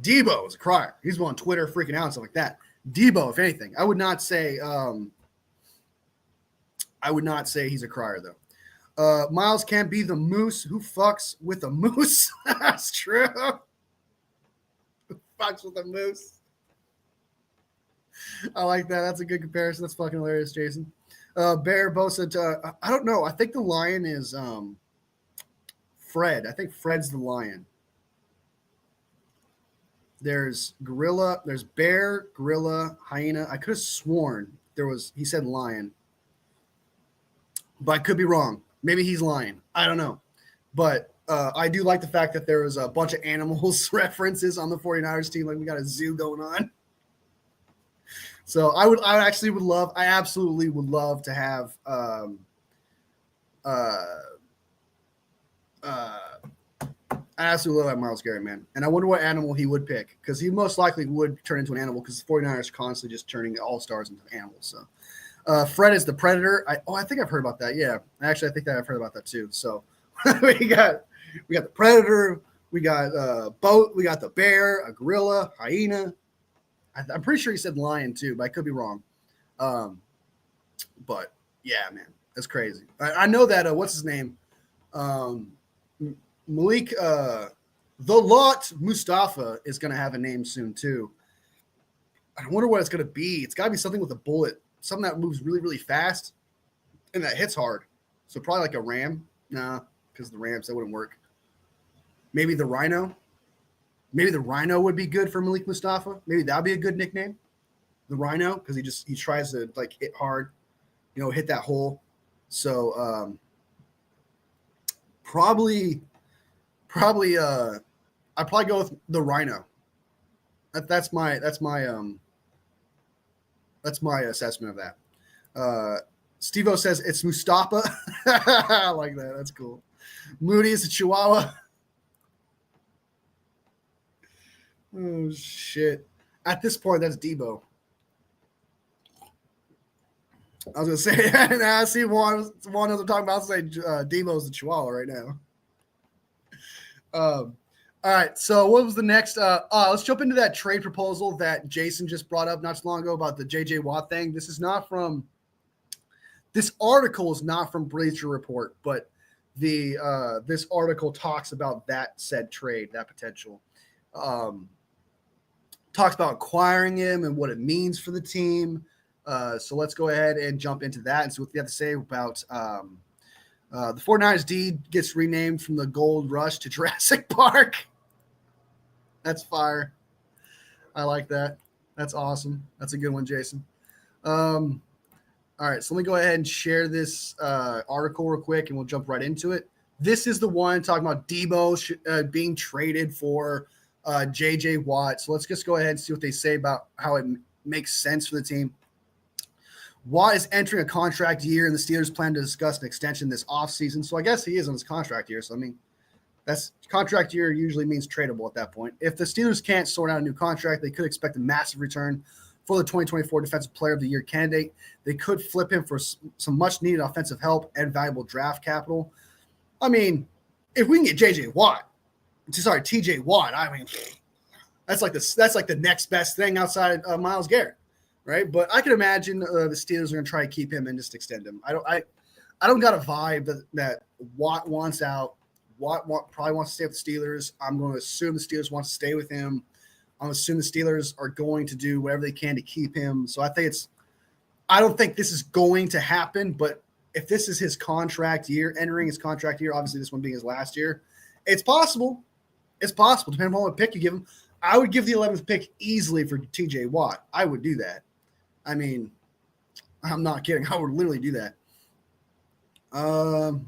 Debo is a crier. He's on Twitter freaking out and stuff like that. Debo, if anything, I would not say he's a crier though. Myles can't be the moose who fucks with a moose. That's true. Who fucks with a moose? I like that. That's a good comparison. That's fucking hilarious, Jason. Bear Bosa. I don't know. I think the lion is Fred. I think Fred's the lion. There's gorilla. There's bear, gorilla, hyena. I could have sworn he said lion. But I could be wrong. Maybe he's lying. I don't know. But I do like the fact that there was a bunch of animals references on the 49ers team. Like we got a zoo going on. So I absolutely would love to have I absolutely love Myles Garrett, man. And I wonder what animal he would pick because he most likely would turn into an animal because the 49ers are constantly just turning all-stars into animals. So Fred is the predator. I think I've heard about that. Yeah, actually, I think that I've heard about that too. So we got the predator. We got boat. We got the bear, a gorilla, hyena. I'm pretty sure he said lion too, but I could be wrong. But yeah, man, that's crazy. I know that what's his name? Malik, the Lot Mustafa is going to have a name soon too. I wonder what it's going to be. It's got to be something with a bullet, something that moves really, really fast and that hits hard. So probably like a ram. Nah, because the Rams, that wouldn't work. Maybe the Rhino. Maybe the Rhino would be good for Malik Mustafa. Maybe that'd be a good nickname. The Rhino, because he tries to hit hard, hit that hole. So probably I'd probably go with the Rhino. That's my assessment of that. Steve-O says it's Mustafa. I like that. That's cool. Moody is a Chihuahua. Oh shit. At this point, that's Debo. I was gonna say, and I see one else I'm talking about. Say Demo's the Chihuahua right now. All right. So what was the next? Let's jump into that trade proposal that Jason just brought up not too long ago about the JJ Watt thing. This article is not from Bleacher Report, but this article talks about that said trade, that potential. Talks about acquiring him and what it means for the team. So let's go ahead and jump into that and see what they have to say about the 49ers D gets renamed from the Gold Rush to Jurassic Park. That's fire. I like that. That's awesome. That's a good one, Jason. All right, so let me go ahead and share this article real quick, and we'll jump right into it. This is the one talking about Debo being traded for J.J. Watt. So let's just go ahead and see what they say about how it makes sense for the team. Watt is entering a contract year, and the Steelers plan to discuss an extension this offseason. So I guess he is on his contract year. So, I mean, that's contract year usually means tradable at that point. If the Steelers can't sort out a new contract, they could expect a massive return for the 2024 Defensive Player of the Year candidate. They could flip him for some much-needed offensive help and valuable draft capital. I mean, if we can get TJ Watt, I mean, that's like the next best thing outside of Myles Garrett, right? But I can imagine the Steelers are going to try to keep him and just extend him. I don't got a vibe that Watt wants out. Watt probably wants to stay with the Steelers. I'm going to assume the Steelers want to stay with him. I'm going to assume the Steelers are going to do whatever they can to keep him. So I don't think this is going to happen, but if this is his contract year, entering his contract year, obviously this one being his last year, it's possible. It's possible, depending on what pick you give him. I would give the 11th pick easily for TJ Watt. I would do that. I mean, I'm not kidding. I would literally do that. All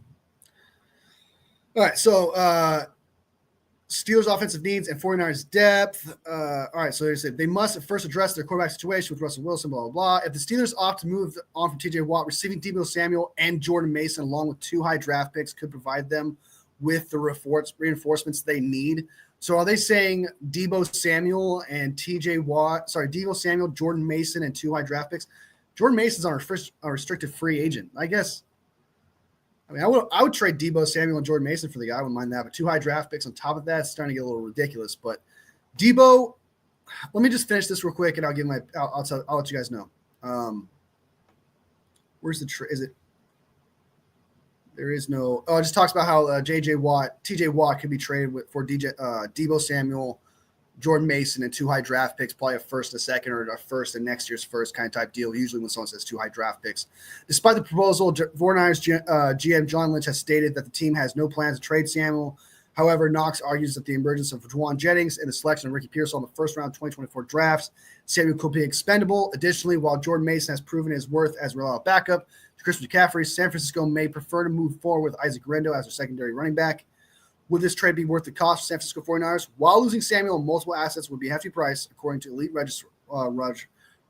right, so Steelers offensive needs and 49ers depth. All right, so they said they must first address their quarterback situation with Russell Wilson, blah, blah, blah. If the Steelers opt to move on from TJ Watt, receiving Deebo Samuel and Jordan Mason along with 2 high draft picks could provide them with the reinforcements they need. So are they saying Deebo Samuel and TJ Watt, Deebo Samuel, Jordan Mason, and 2 high draft picks? Jordan Mason's our first restricted free agent. I guess. I mean, I would trade Deebo Samuel and Jordan Mason for the guy. I wouldn't mind that. But 2 high draft picks on top of that, it's starting to get a little ridiculous. But Deebo, let me just finish this real quick, and I'll let you guys know. Where's the is it? There is no. Oh, it just talks about how TJ Watt could be traded for Deebo Samuel, Jordan Mason, and 2 high draft picks, probably a first and a second, or a first and next year's first kind of type deal. Usually when someone says 2 high draft picks. Despite the proposal, 49ers GM John Lynch has stated that the team has no plans to trade Samuel. However, Knox argues that the emergence of Juwan Jennings and the selection of Ricky Pearsall in the first round 2024 drafts, Samuel could be expendable. Additionally, while Jordan Mason has proven his worth as a reliable backup to Chris McCaffrey, San Francisco may prefer to move forward with Isaac Rendo as their secondary running back. Would this trade be worth the cost for San Francisco 49ers? While losing Samuel and multiple assets would be a hefty price, according to Elite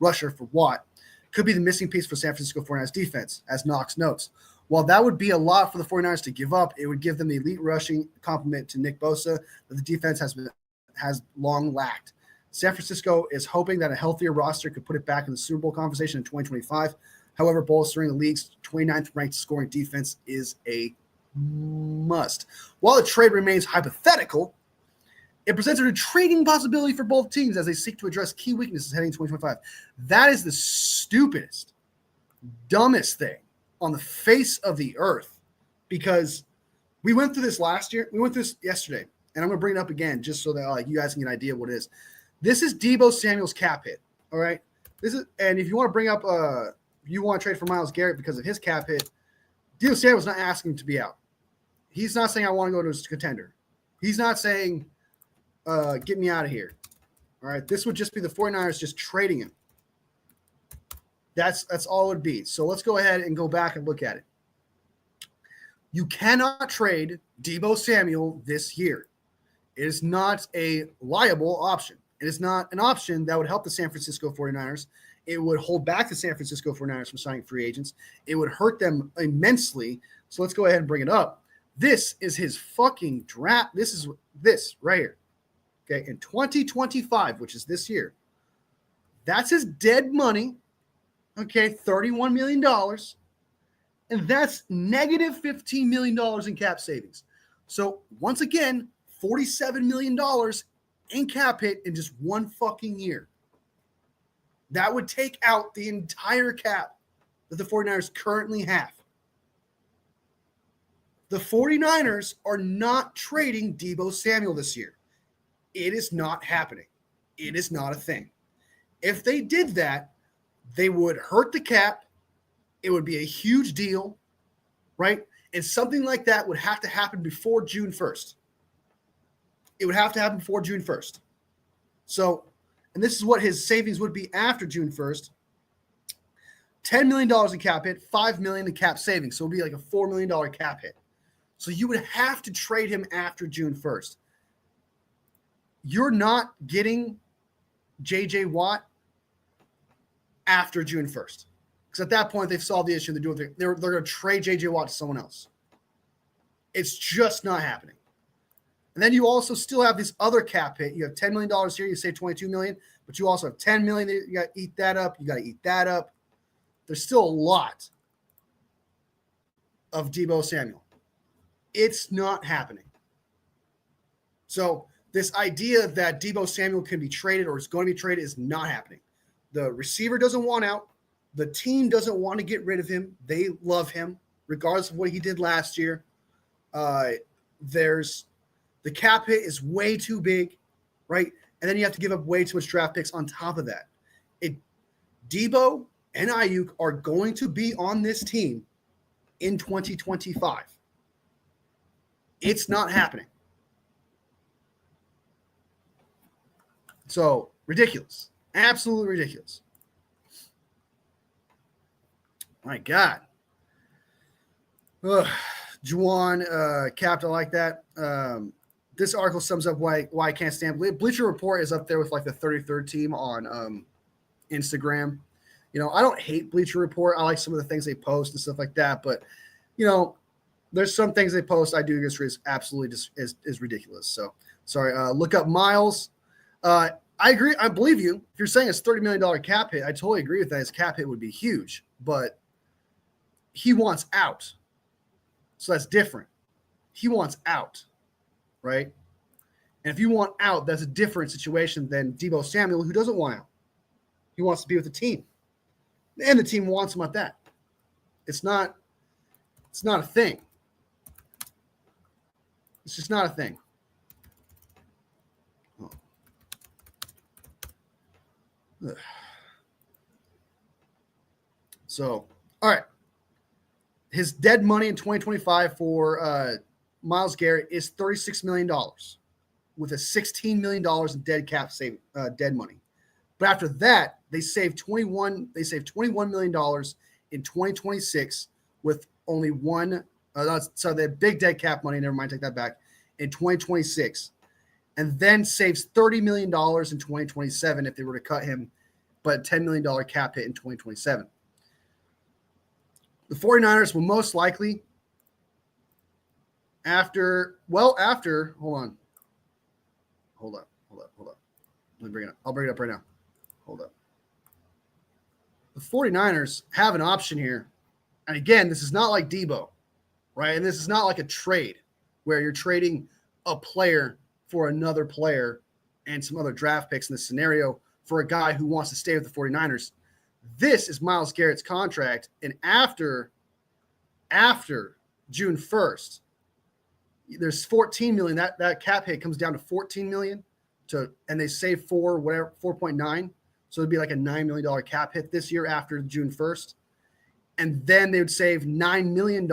Rusher for Watt, could be the missing piece for San Francisco 49ers defense, as Knox notes. While that would be a lot for the 49ers to give up, it would give them the elite rushing complement to Nick Bosa that the defense has long lacked. San Francisco is hoping that a healthier roster could put it back in the Super Bowl conversation in 2025. However, bolstering the league's 29th ranked scoring defense is a must. While the trade remains hypothetical, it presents a trading possibility for both teams as they seek to address key weaknesses heading into 2025. That is the stupidest, dumbest thing on the face of the earth, because we went through this last year. We went through this yesterday, and I'm going to bring it up again just so that you guys can get an idea of what it is. This is Deebo Samuel's cap hit, all right? And if you want to bring up you want to trade for Myles Garrett because of his cap hit, Deebo Samuel's not asking to be out. He's not saying I want to go to a contender. He's not saying get me out of here. All right, this would just be the 49ers just trading him. That's all it would be. So let's go ahead and go back and look at it. You cannot trade Deebo Samuel this year. It is not a liable option. It is not an option that would help the San Francisco 49ers. It would hold back the San Francisco 49ers from signing free agents. It would hurt them immensely. So let's go ahead and bring it up. This is his fucking draft. This is this right here. Okay, in 2025, which is this year. That's his dead money. Okay, $31 million. And that's negative $15 million in cap savings. So once again, $47 million in cap hit in just one fucking year. That would take out the entire cap that the 49ers currently have. The 49ers are not trading Deebo Samuel this year. It is not happening. It is not a thing. If they did that, they would hurt the cap. It would be a huge deal, right? And something like that would have to happen before June 1st. It would have to happen before June 1st. So, and this is what his savings would be after June 1st. $10 million in cap hit, $5 million in cap savings. So it would be like a $4 million cap hit. So you would have to trade him after June 1st. You're not getting J.J. Watt after June 1st. Because at that point, they've solved the issue. They're going to trade J.J. Watt to someone else. It's just not happening. And then you also still have this other cap hit. You have $10 million here. You save $22 million. But you also have $10 million. You got to eat that up. You got to eat that up. There's still a lot of Deebo Samuel. It's not happening. So this idea that Deebo Samuel can be traded or is going to be traded is not happening. The receiver doesn't want out. The team doesn't want to get rid of him. They love him, regardless of what he did last year. The cap hit is way too big, right? And then you have to give up way too much draft picks on top of that. Deebo and Ayuk are going to be on this team in 2025. It's not happening. So ridiculous. Absolutely ridiculous. My God. Juwan capped. I like that. This article sums up why I can't stand Bleacher Report is up there with like the 33rd team on Instagram. You know, I don't hate Bleacher Report. I like some of the things they post and stuff like that. But, you know, there's some things they post I do disagree is absolutely is ridiculous. So, sorry. Look up Miles. I agree. I believe you. If you're saying it's $30 million cap hit, I totally agree with that. His cap hit would be huge. But he wants out. So that's different. He wants out, right? And if you want out, that's a different situation than Deebo Samuel, who doesn't want out. He wants to be with the team. And the team wants him at that. It's not a thing. It's just not a thing. Oh. So, all right. His dead money in 2025 for Myles Garrett is $36 million with a $16 million in dead money. But after that, they saved $21 million in 2026 with only one. So they have big dead cap money. Never mind, take that back. In 2026, and then saves $30 million in 2027 if they were to cut him, but $10 million cap hit in 2027. The 49ers will most likely hold on. Let me bring it up. I'll bring it up right now. Hold up. The 49ers have an option here. And again, this is not like Deebo, right? And this is not like a trade where you're trading a player for another player and some other draft picks in this scenario for a guy who wants to stay with the 49ers. This is Myles Garrett's contract, and after June 1st, there's $14 million. That cap hit comes down to $14 million, and they save 4.9, so it'd be like a $9 million cap hit this year after June 1st, and then they would save $9 million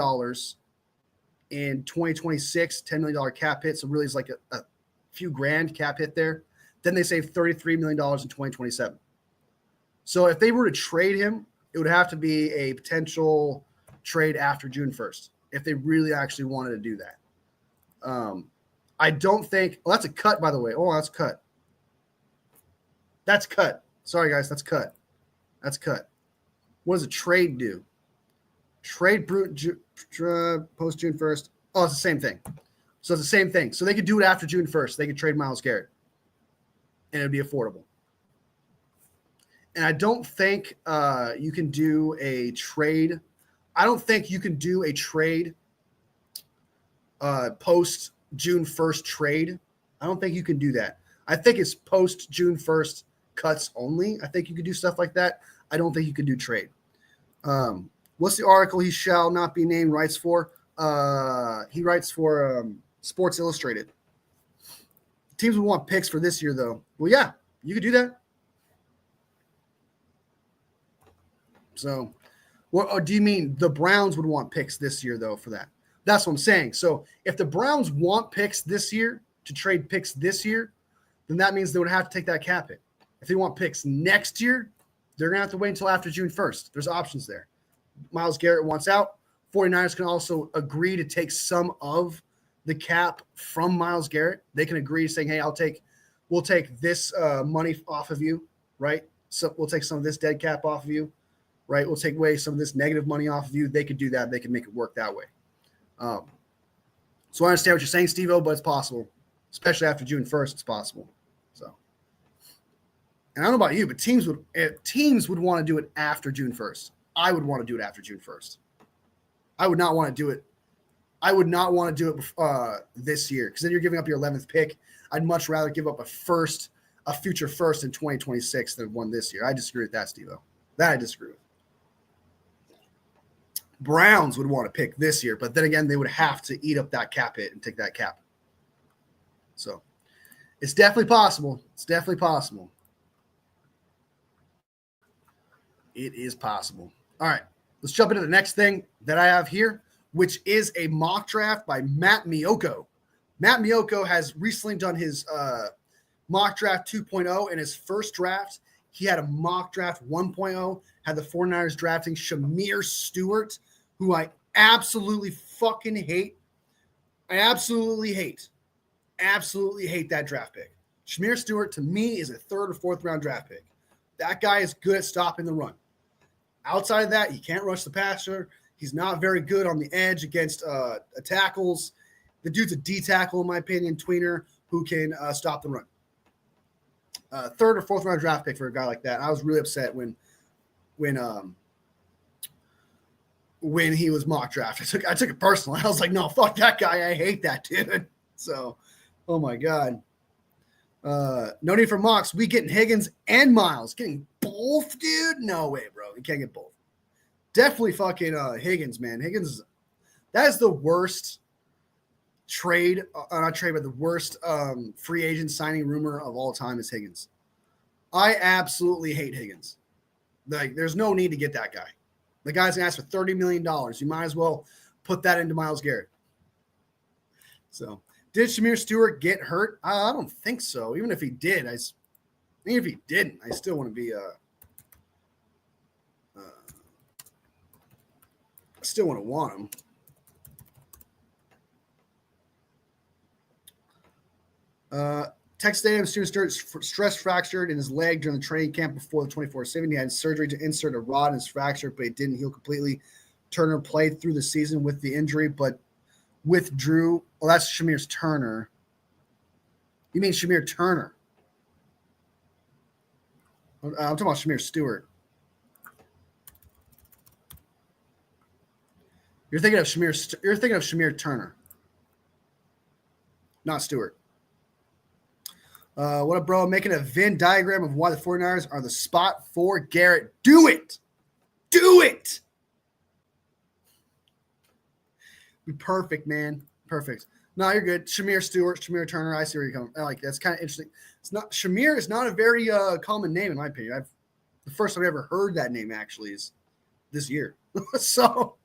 in 2026, $10 million cap hit. So really, it's like a few grand cap hit there. Then they save $33 million in 2027. So if they were to trade him, it would have to be a potential trade after June 1st if they really actually wanted to do that. I don't think – that's a cut, by the way. Oh, that's cut. That's cut. Sorry, guys, that's cut. That's cut. What does a trade do? Trade post June 1st. Oh, it's the same thing. So it's the same thing. So they could do it after June 1st. They could trade Myles Garrett, and it would be affordable. And I don't think you can do a trade. I don't think you can do a trade post June 1st trade. I don't think you can do that. I think it's post June 1st cuts only. I think you could do stuff like that. I don't think you could do trade. What's the article he shall not be named writes for? He writes for Sports Illustrated. Teams would want picks for this year, though. Well, yeah, you could do that. So, or do you mean the Browns would want picks this year, though, for that? That's what I'm saying. So if the Browns want picks this year to trade picks this year, then that means they would have to take that cap hit. If they want picks next year, they're going to have to wait until after June 1st. There's options there. Myles Garrett wants out. 49ers can also agree to take some of the cap from Myles Garrett. They can agree saying, hey, we'll take this money off of you, right? So we'll take some of this dead cap off of you, right? We'll take away some of this negative money off of you. They could do that. They can make it work that way. So I understand what you're saying, Steve-O, but it's possible, especially after June 1st. It's possible. So, and I don't know about you, but teams would want to do it after June 1st. I would want to do it after June 1st. I would not want to do it. I would not want to do it this year because then you're giving up your 11th pick. I'd much rather give up a future first in 2026 than one this year. I disagree with that, Steve-O. That I disagree with. Browns would want to pick this year, but then again, they would have to eat up that cap hit and take that cap. So it's definitely possible. It's definitely possible. It is possible. All right, let's jump into the next thing that I have here, which is a mock draft by Matt Miyoko. Matt Miyoko has recently done his mock draft 2.0. In his first draft, he had a mock draft 1.0, had the 49ers drafting Shamir Stewart, who I absolutely fucking hate. I absolutely hate that draft pick. Shamir Stewart, to me, is a third or fourth round draft pick. That guy is good at stopping the run. Outside of that, he can't rush the passer. He's not very good on the edge against tackles. The dude's a D tackle, in my opinion, tweener, who can stop the run. Third or fourth round draft pick for a guy like that. I was really upset when he was mock drafted. I took it personally. I was like, no, fuck that guy. I hate that dude. So, oh my God. No need for mocks. We getting Higgins and Miles. Getting both, dude? No way, bro. You can't get both. Definitely fucking Higgins, man. Higgins, that is the worst trade, not trade, but the worst free agent signing rumor of all time is Higgins. I absolutely hate Higgins. Like, there's no need to get that guy. The guy's going to ask for $30 million. You might as well put that into Myles Garrett. So, did Shamir Stewart get hurt? I don't think so. Even if he did, even if he didn't, I still want to be I still want him. Texas A&M student Stewart stress fractured in his leg during the training camp before the 24/7. He had surgery to insert a rod in his fracture, but it didn't heal completely. Turner played through the season with the injury, but withdrew. Well, that's Shamir's Turner. You mean Shamir Turner? I'm talking about Shamir Stewart. You're thinking of Shamir Turner, not Stewart. What up, bro? Making a Venn diagram of why the 49ers are the spot for Garrett. Do it. Do it. Be perfect, man. Perfect. No, you're good. Shamir Stewart, Shamir Turner. I see where you're coming. I like that's kind of interesting. It's not Shamir is not a very common name in my opinion. The first time I ever heard that name actually is this year. So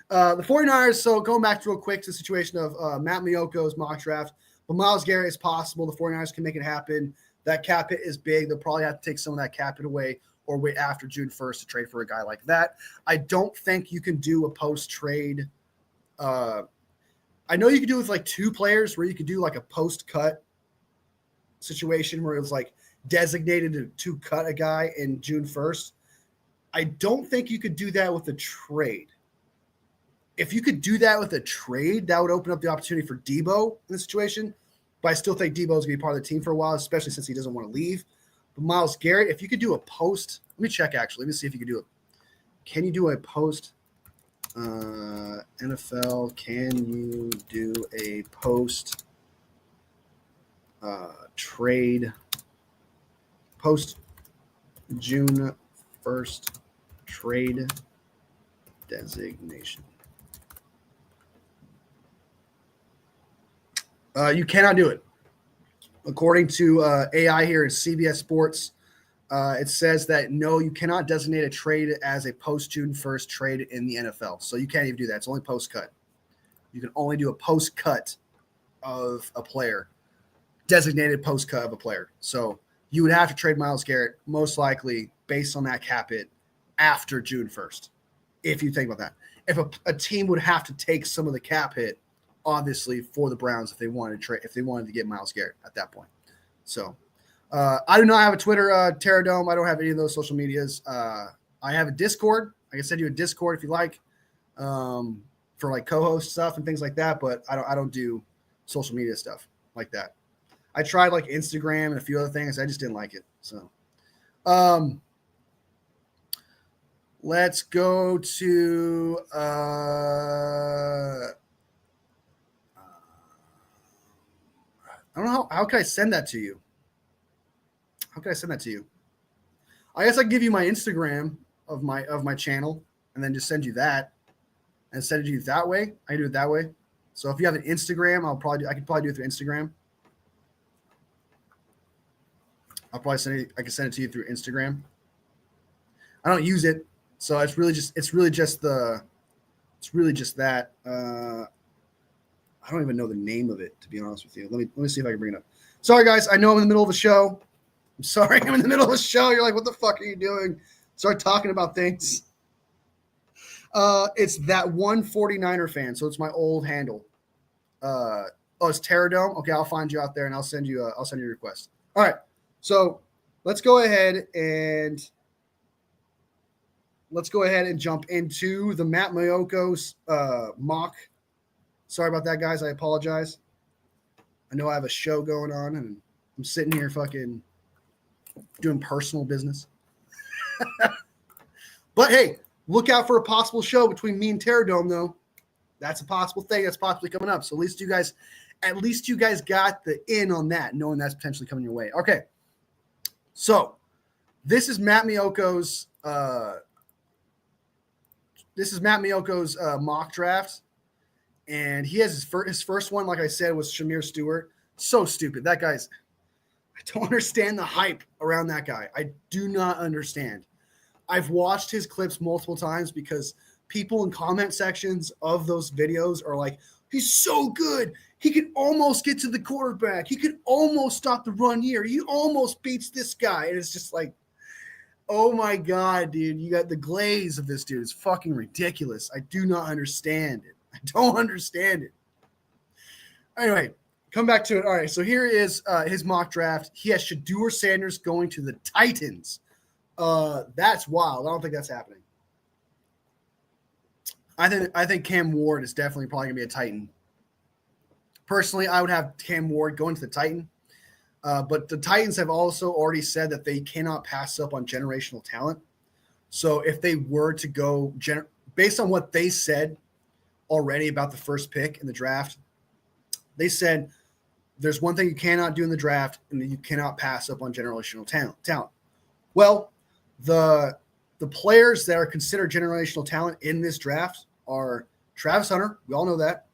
the 49ers. So going back real quick to the situation of Matt Miyoko's mock draft. But Myles Garrett is possible. The 49ers can make it happen. That cap hit is big. They'll probably have to take some of that cap hit away or wait after June 1st to trade for a guy like that. I don't think you can do a post-trade. I know you can do it with like two players where you could do like a post-cut situation where it was like designated to cut a guy in June 1st. I don't think you could do that with a trade. If you could do that with a trade, that would open up the opportunity for Debo in the situation. But I still think Debo is going to be part of the team for a while, especially since he doesn't want to leave. But Myles Garrett, if you could do a post, let me check actually. Let me see if you could do it. Can you do a post? NFL, can you do a post trade post June 1st trade designation? You cannot do it. According to AI here at CBS Sports, it says that no, you cannot designate a trade as a post June 1st trade in the NFL. So you can't even do that. It's only post cut. You can only do a post cut of a player, designated post cut of a player. So you would have to trade Myles Garrett, most likely based on that cap hit after June 1st. If you think about that, if a team would have to take some of the cap hit, obviously for the Browns, if they wanted to trade, if they wanted to get Myles Garrett at that point. So I do not have a Twitter, Terradome. I don't have any of those social medias. I have a Discord. I can send you a Discord if you like, for like co-host stuff and things like that. But I don't do social media stuff like that. I tried like Instagram and a few other things. I just didn't like it. So, let's go to I don't know how can I send that to you? How can I send that to you? I guess I can give you my Instagram of my channel and then just send you that and send it to you that way. I can do it that way. So if you have an Instagram, I could probably do it through Instagram. I can send it to you through Instagram. I don't use it, so it's really just that. I don't even know the name of it, to be honest with you. Let me see if I can bring it up. Sorry, guys. I know I'm in the middle of the show. I'm sorry. I'm in the middle of the show. You're like, what the fuck are you doing? Start talking about things. It's that one 49er fan. So it's my old handle. It's Terradome. Okay, I'll find you out there and I'll send you a request. All right. So let's go ahead and jump into the Matt Maiocco's mock. Sorry about that, guys. I apologize. I know I have a show going on and I'm sitting here fucking doing personal business. But hey, look out for a possible show between me and Terradome, though. That's a possible thing that's possibly coming up. So at least you guys got the in on that, knowing that's potentially coming your way. Okay. So this is Matt Maiocco's mock draft. And he has his first one, like I said, was Shamir Stewart. So stupid. That guy's – I don't understand the hype around that guy. I do not understand. I've watched his clips multiple times because people in comment sections of those videos are like, he's so good. He could almost get to the quarterback. He could almost stop the run here. He almost beats this guy. And it's just like, oh, my God, dude. You got the glaze of this dude. It's fucking ridiculous. I do not understand it. I don't understand it. Anyway, come back to it. All right, so here is his mock draft. He has Shedeur Sanders going to the Titans. That's wild. I don't think that's happening. I think Cam Ward is definitely probably going to be a Titan. Personally, I would have Cam Ward going to the Titan. But the Titans have also already said that they cannot pass up on generational talent. So if they were to go based on what they said already about the first pick in the draft, they said there's one thing you cannot do in the draft, and you cannot pass up on generational talent. Well, the players that are considered generational talent in this draft are Travis Hunter, we all know that,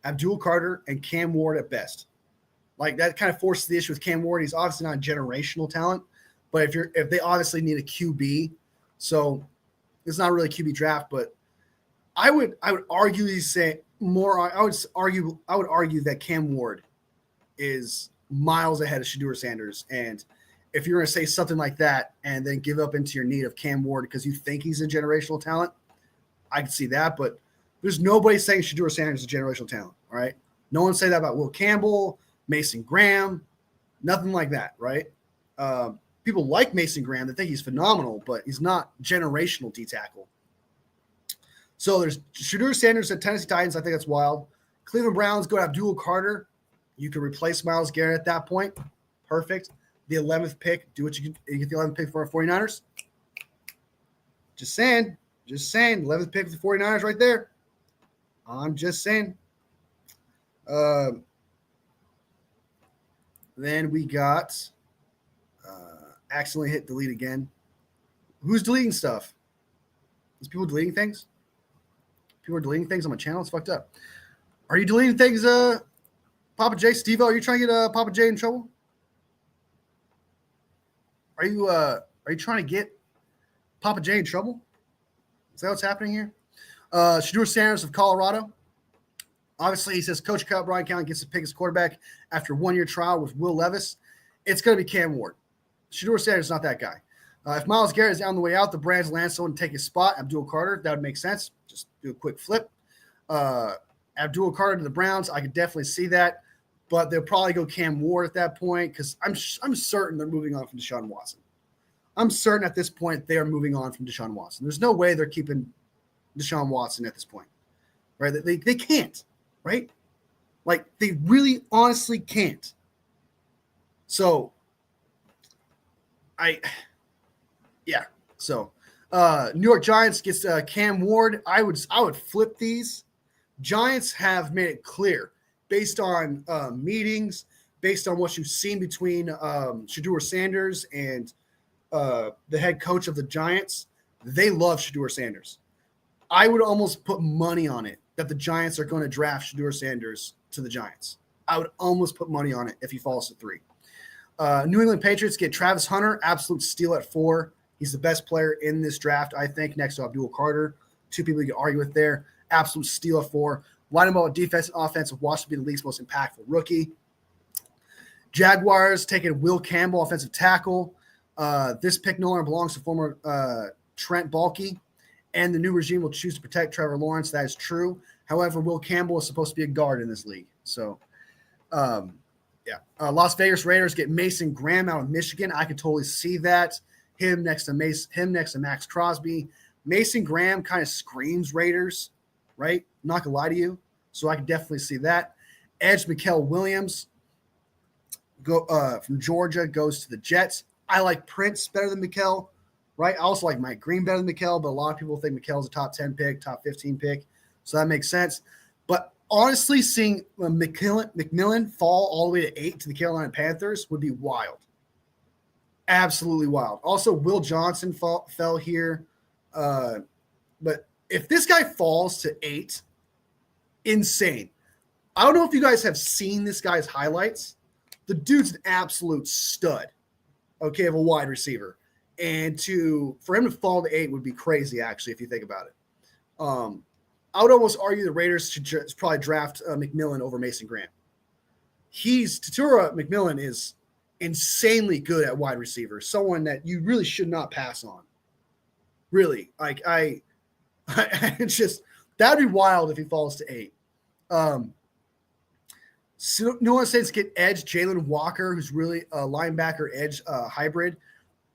Abdul Carter, and Cam Ward at best. Like, that kind of forces the issue with Cam Ward. He's obviously not generational talent, but if they obviously need a QB, so it's not really a QB draft, but I would argue I would argue that Cam Ward is miles ahead of Shedeur Sanders. And if you're going to say something like that and then give up into your need of Cam Ward because you think he's a generational talent, I can see that. But there's nobody saying Shedeur Sanders is a generational talent, all right? No one's saying that about Will Campbell, Mason Graham, nothing like that, right? People like Mason Graham. They think he's phenomenal, but he's not generational D-tackle. So there's Shedeur Sanders at Tennessee Titans. I think that's wild. Cleveland Browns go to Abdul Carter. You can replace Myles Garrett at that point. Perfect. the 11th pick. Do what you can. You get the 11th pick for our 49ers. Just saying. 11th pick for the 49ers right there. I'm just saying. Then we got accidentally hit delete again. Who's deleting stuff? Is people deleting things? People are deleting things on my channel. It's fucked up. Are you deleting things, Papa J? Steve-O, are you trying to get Papa J in trouble? Are you trying to get Papa J in trouble? Is that what's happening here? Shedeur Sanders of Colorado. Obviously, he says Coach Brian Callen gets to pick his quarterback after 1-year trial with Will Levis. It's going to be Cam Ward. Shedeur Sanders is not that guy. If Myles Garrett is on the way out, the Browns land someone to take his spot. Abdul Carter, that would make sense. Just do a quick flip. Abdul Carter to the Browns, I could definitely see that. But they'll probably go Cam Ward at that point because I'm certain they're moving on from Deshaun Watson. I'm certain at this point they are moving on from Deshaun Watson. There's no way they're keeping Deshaun Watson at this point. Right? They can't. Right? Like, they really honestly can't. So, So, New York Giants gets Cam Ward. I would flip these. Giants have made it clear, based on meetings, based on what you've seen between Shedeur Sanders and the head coach of the Giants, they love Shedeur Sanders. I would almost put money on it that the Giants are going to draft Shedeur Sanders to the Giants. I would almost put money on it if he falls to 3. New England Patriots get Travis Hunter, absolute steal at 4. He's the best player in this draft, I think, next to Abdul Carter. 2 people you can argue with there. Absolute steal at 4. Line him up with defense and offense of watch to be the league's most impactful rookie. Jaguars taking Will Campbell, offensive tackle. This pick no longer belongs to former Trent Baalke, and the new regime will choose to protect Trevor Lawrence. That is true. However, Will Campbell is supposed to be a guard in this league. So, Las Vegas Raiders get Mason Graham out of Michigan. I could totally see that. Him next to Max Crosby. Mason Graham kind of screams Raiders, right? I'm not gonna lie to you. So I could definitely see that. Edge Mikael Williams from Georgia goes to the Jets. I like Prince better than Mikael, right? I also like Mike Green better than Mikael, but a lot of people think Mikael's a top 10 pick, top 15 pick. So that makes sense. But honestly, seeing McMillan fall all the way to 8 to the Carolina Panthers would be wild. Absolutely wild. Also, Will Johnson fell here. But if this guy falls to 8, insane. I don't know if you guys have seen this guy's highlights. The dude's an absolute stud, okay, of a wide receiver. And for him to fall to 8 would be crazy, actually, if you think about it. I would almost argue the Raiders should probably draft McMillan over Mason Graham. Tatura McMillan is insanely good at wide receiver, someone that you really should not pass on. Really, like I it's just that'd be wild if he falls to 8. So New Orleans Saints get edge Jalen Walker, who's really a linebacker edge hybrid.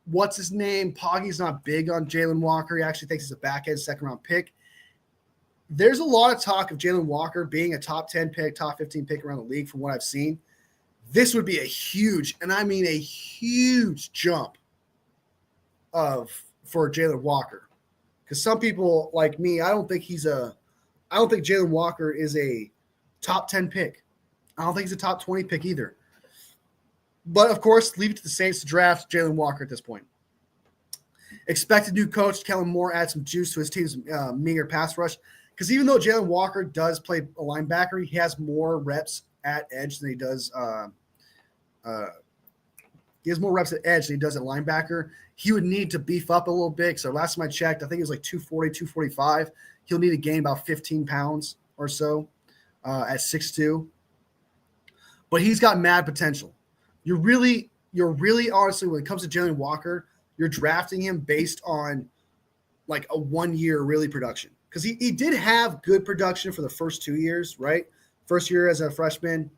What's his name? Poggy's not big on Jalen Walker. He actually thinks he's a back end 2nd-round pick. There's a lot of talk of Jalen Walker being a top 10 pick, top 15 pick around the league from what I've seen. This would be a huge, and I mean a huge jump for Jalen Walker. Because some people like me, I don't think Jalen Walker is a top 10 pick. I don't think he's a top 20 pick either. But, of course, leave it to the Saints to draft Jalen Walker at this point. Expected new coach, Kellen Moore, add some juice to his team's meager pass rush. Because even though Jalen Walker does play a linebacker, he has more reps at edge than he does he has more reps at edge than he does at linebacker. He would need to beef up a little bit. So last time I checked, I think it was like 240, 245. He'll need to gain about 15 pounds or so at 6'2". But he's got mad potential. You're really honestly, when it comes to Jalen Walker, you're drafting him based on like a 1 year really production. Because he did have good production for the first 2 years, right? First year as a freshman,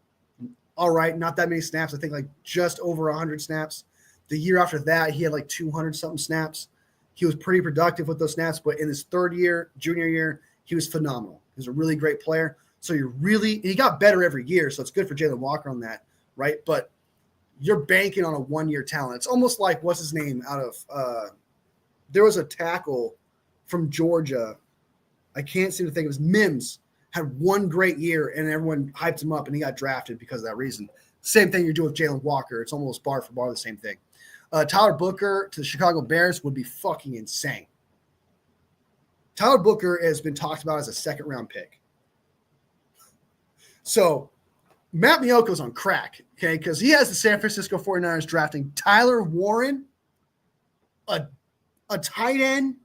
all right, not that many snaps. I think like just over 100 snaps. The year after that, he had like 200-something snaps. He was pretty productive with those snaps, but in his 3rd year, junior year, he was phenomenal. He was a really great player. So he got better every year, so it's good for Jalen Walker on that, right? But you're banking on a 1-year talent. It's almost like, what's his name out of there was a tackle from Georgia. I can't seem to think. It was Mims. Had one great year, and everyone hyped him up, and he got drafted because of that reason. Same thing you're doing with Jalen Walker. It's almost bar for bar the same thing. Tyler Booker to the Chicago Bears would be fucking insane. Tyler Booker has been talked about as a second-round pick. So Matt Mioko's on crack, okay, because he has the San Francisco 49ers drafting Tyler Warren, a tight end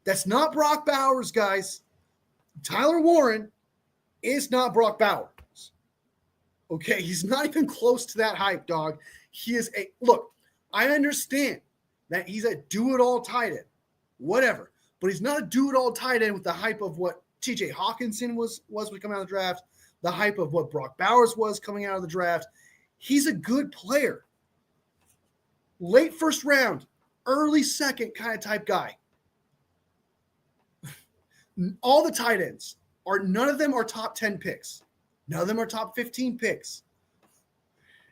that's not Brock Bowers, guys. Tyler Warren is not Brock Bowers. Okay, he's not even close to that hype, dog. He is a look. I understand that he's a do-it-all tight end, whatever, but he's not a do-it-all tight end with the hype of what T.J. Hawkinson was when coming out of the draft, the hype of what Brock Bowers was coming out of the draft. He's a good player, late first round, early second kind of type guy. All the tight ends none of them are top 10 picks. None of them are top 15 picks.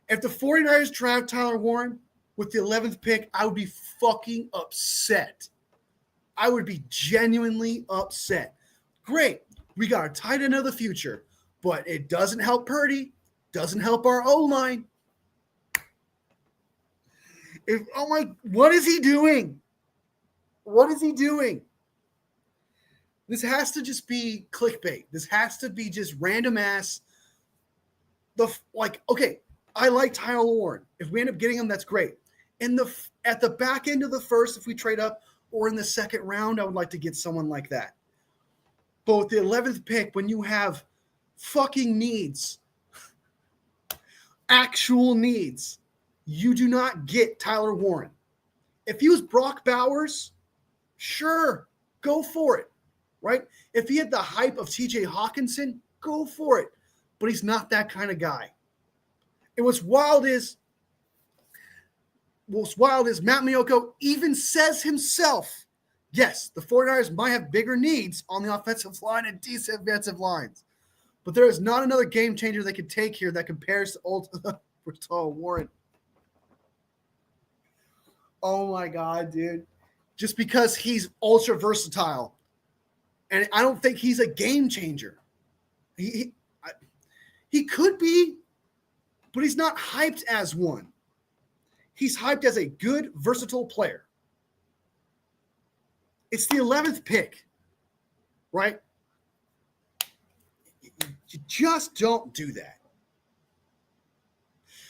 If the 49ers draft Tyler Warren with the 11th pick, I would be fucking upset. I would be genuinely upset. Great. We got a tight end of the future, but it doesn't help Purdy, doesn't help our O-line. What is he doing? What is he doing? This has to just be clickbait. This has to be just random ass. Okay, I like Tyler Warren. If we end up getting him, that's great. At the back end of the first, if we trade up, or in the second round, I would like to get someone like that. But with the 11th pick, when you have fucking needs, actual needs, you do not get Tyler Warren. If he was Brock Bowers, sure, go for it. Right? If he had the hype of T.J. Hawkinson, go for it. But he's not that kind of guy. And what's wild is Matt Maiocco even says himself, yes, the 49ers might have bigger needs on the offensive line and defensive lines. But there is not another game changer they could take here that compares to Warren. Oh my God, dude. Just because he's ultra versatile. And I don't think he's a game changer. He could be, but he's not hyped as one. He's hyped as a good, versatile player. It's the 11th pick, right? You just don't do that.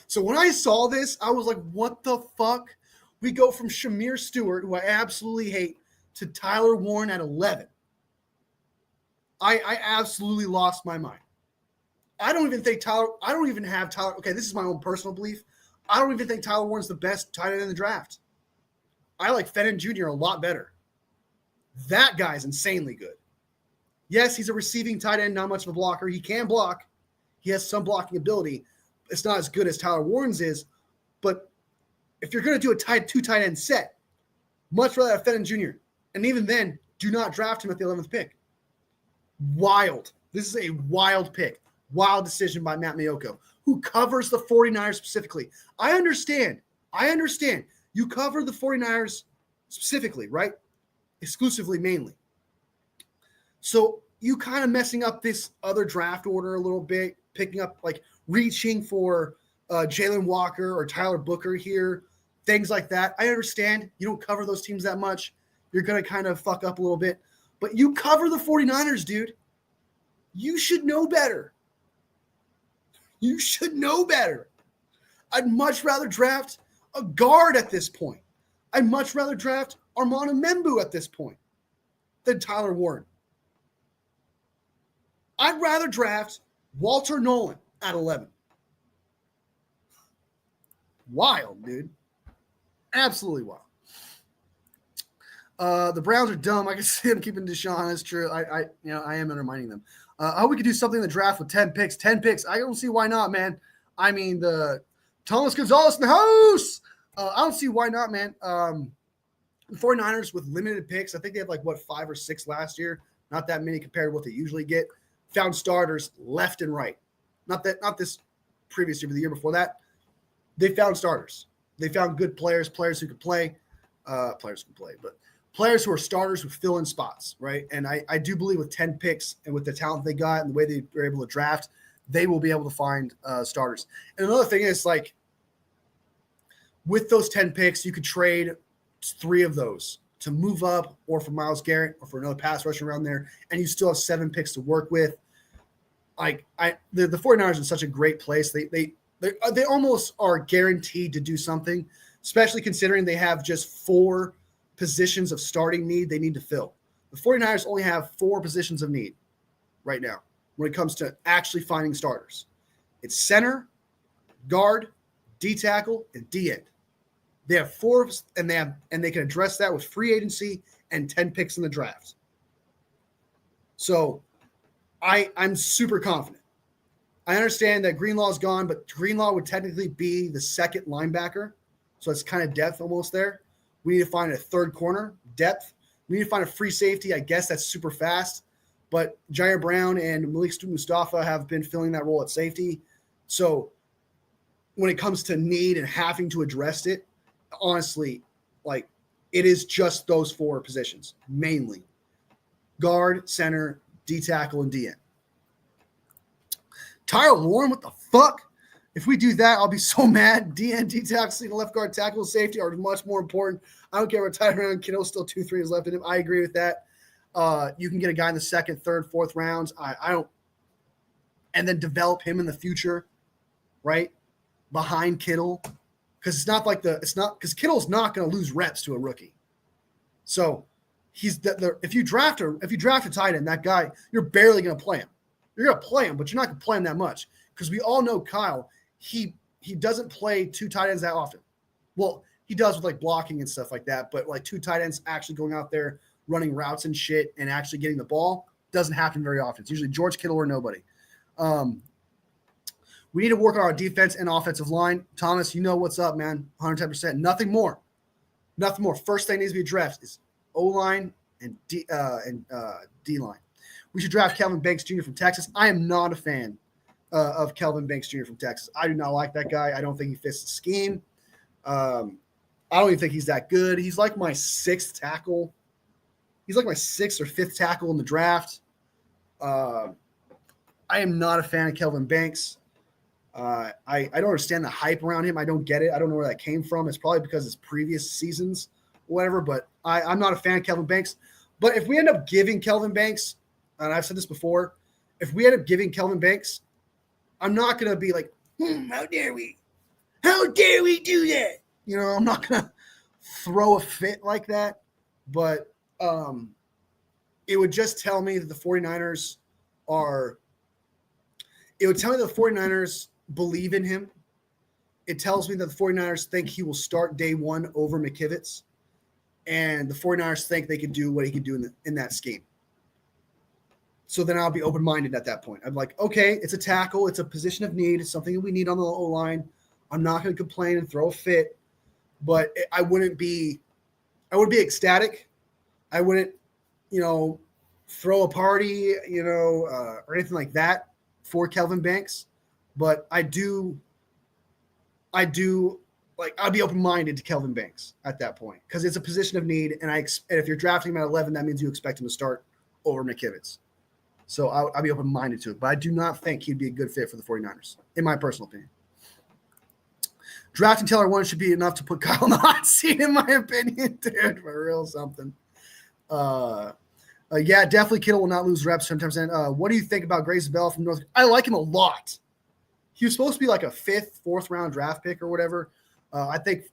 So when I saw this, I was like, what the fuck? We go from Shamir Stewart, who I absolutely hate, to Tyler Warren at 11. I absolutely lost my mind. I don't even have Tyler. Okay, this is my own personal belief. I don't even think Tyler Warren's the best tight end in the draft. I like Fenton Jr. a lot better. That guy's insanely good. Yes, he's a receiving tight end, not much of a blocker. He can block. He has some blocking ability. It's not as good as Tyler Warren's is, but if you're going to do a two tight end set, much rather have Fenton Jr. And even then, do not draft him at the 11th pick. Wild. This is a wild pick. Wild decision by Matt Maiocco, who covers the 49ers specifically. I understand. You cover the 49ers specifically, right? Exclusively, mainly. So you kind of messing up this other draft order a little bit, picking up, reaching for Jalen Walker or Tyler Booker here, things like that. I understand. You don't cover those teams that much. You're going to kind of fuck up a little bit. But you cover the 49ers, dude. You should know better. You should know better. I'd much rather draft a guard at this point. I'd much rather draft Armando Membu at this point than Tyler Warren. I'd rather draft Walter Nolan at 11. Wild, dude. Absolutely wild. The Browns are dumb. I can see them keeping Deshaun. That's true. I am undermining them. I hope we could do something in the draft with 10 picks. 10 picks. I don't see why not, man. I mean, the Thomas Gonzalez in the house. I don't see why not, man. The 49ers with limited picks. I think they had 5 or 6 last year. Not that many compared to what they usually get. Found starters left and right. Not this previous year, but the year before that. they found starters. They found good players who could play, but players who are starters who fill in spots, right? And I do believe with 10 picks and with the talent they got and the way they were able to draft, they will be able to find starters. And another thing is, like, with those 10 picks, you could trade 3 of those to move up or for Myles Garrett or for another pass rusher around there, and you still have 7 picks to work with. Like, the 49ers are in such a great place. They almost are guaranteed to do something, especially considering they have just 4 positions of starting need they need to fill. The 49ers only have 4 positions of need right now when it comes to actually finding starters. It's center, guard, D tackle, and D end. They have 4, and they can address that with free agency and 10 picks in the draft. So I'm super confident. I understand that Greenlaw's gone, but Greenlaw would technically be the second linebacker. So it's kind of depth almost there. We need to find a third corner, depth. We need to find a free safety. I guess that's super fast. But Jair Brown and Malik Mustafa have been filling that role at safety. So when it comes to need and having to address it, honestly, like, it is just those 4 positions, mainly. Guard, center, D tackle, and D end. Tyler Warren, what the fuck? If we do that, I'll be so mad. D end, D tackle, left guard, tackle, safety are much more important. I don't care what tight end. Kittle's still 2-3 years left in him. I agree with that. You can get a guy in the 2nd, 3rd, 4th rounds. I don't, and then develop him in the future, right? Behind Kittle. Because because Kittle's not going to lose reps to a rookie. So if you draft a tight end, that guy, you're barely going to play him. You're going to play him, but you're not going to play him that much. Because we all know Kyle, he doesn't play 2 tight ends that often. Well, he does with, like, blocking and stuff like that, but like 2 tight ends actually going out there running routes and shit and actually getting the ball doesn't happen very often. It's usually George Kittle or nobody. We need to work on our defense and offensive line. Thomas, you know what's up, man. 110%. Nothing more. Nothing more. First thing needs to be addressed is O-line and D-line. We should draft Kelvin Banks Jr. from Texas. I am not a fan of Kelvin Banks Jr. from Texas. I do not like that guy. I don't think he fits the scheme. I don't even think he's that good. He's like my 6th tackle. He's like my 6th or 5th tackle in the draft. I am not a fan of Kelvin Banks. I don't understand the hype around him. I don't get it. I don't know where that came from. It's probably because it's previous seasons, whatever. But I'm not a fan of Kelvin Banks. But if we end up giving Kelvin Banks, and I've said this before, if we end up giving Kelvin Banks, I'm not going to be like, how dare we? How dare we do that? You know, I'm not going to throw a fit like that. But it would just tell me that the 49ers believe in him. It tells me that the 49ers think he will start day 1 over McKivitz. And the 49ers think they can do what he can do in that scheme. So then I'll be open-minded at that point. I'm like, okay, it's a tackle. It's a position of need. It's something that we need on the O-line. I'm not going to complain and throw a fit. But I would be ecstatic. I wouldn't, throw a party, or anything like that for Kelvin Banks. But I'd be open-minded to Kelvin Banks at that point because it's a position of need. And if you're drafting him at 11, that means you expect him to start over McKivitz. So I'll be open-minded to it. But I do not think he'd be a good fit for the 49ers, in my personal opinion. Drafting Taylor 1 should be enough to put Kyle in the hot seat, in my opinion, dude, for real something. Yeah, definitely Kittle will not lose reps sometimes. What do you think about Grayson Bell from North? I like him a lot. He was supposed to be like a 5th, 4th round draft pick or whatever. I think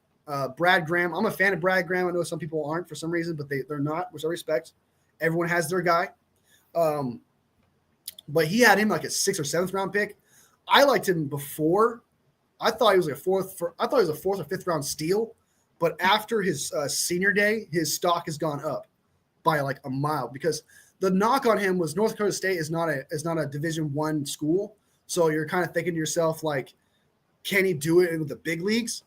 Brad Graham, I'm a fan of Brad Graham. I know some people aren't for some reason, but they're not, which I respect. Everyone has their guy. But he had him like a 6th or 7th round pick. I liked him before. I thought he was a 4th or 5th round steal. But after his senior day, his stock has gone up by like a mile because the knock on him was North Dakota State is not a Division I school. So you're kind of thinking to yourself, like, can he do it in the big leagues?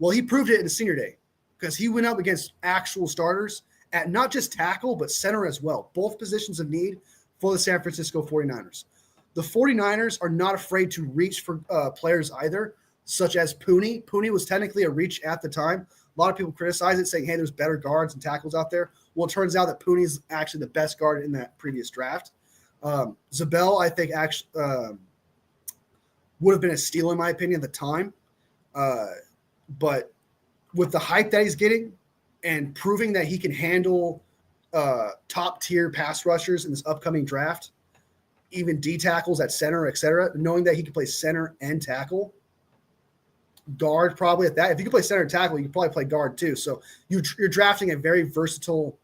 Well, he proved it in the senior day because he went up against actual starters at not just tackle, but center as well. Both positions of need for the San Francisco 49ers. The 49ers are not afraid to reach for players either. such as Pooney. Pooney was technically a reach at the time. A lot of people criticize it, saying, hey, there's better guards and tackles out there. Well, it turns out that Pooney is actually the best guard in that previous draft. Zabel, I think, actually would have been a steal, in my opinion, at the time. But with the hype that he's getting and proving that he can handle top-tier pass rushers in this upcoming draft, even D tackles at center, et cetera, knowing that he can play center and tackle, guard probably at that. If you can play center and tackle, you can probably play guard too. So you're drafting a very versatile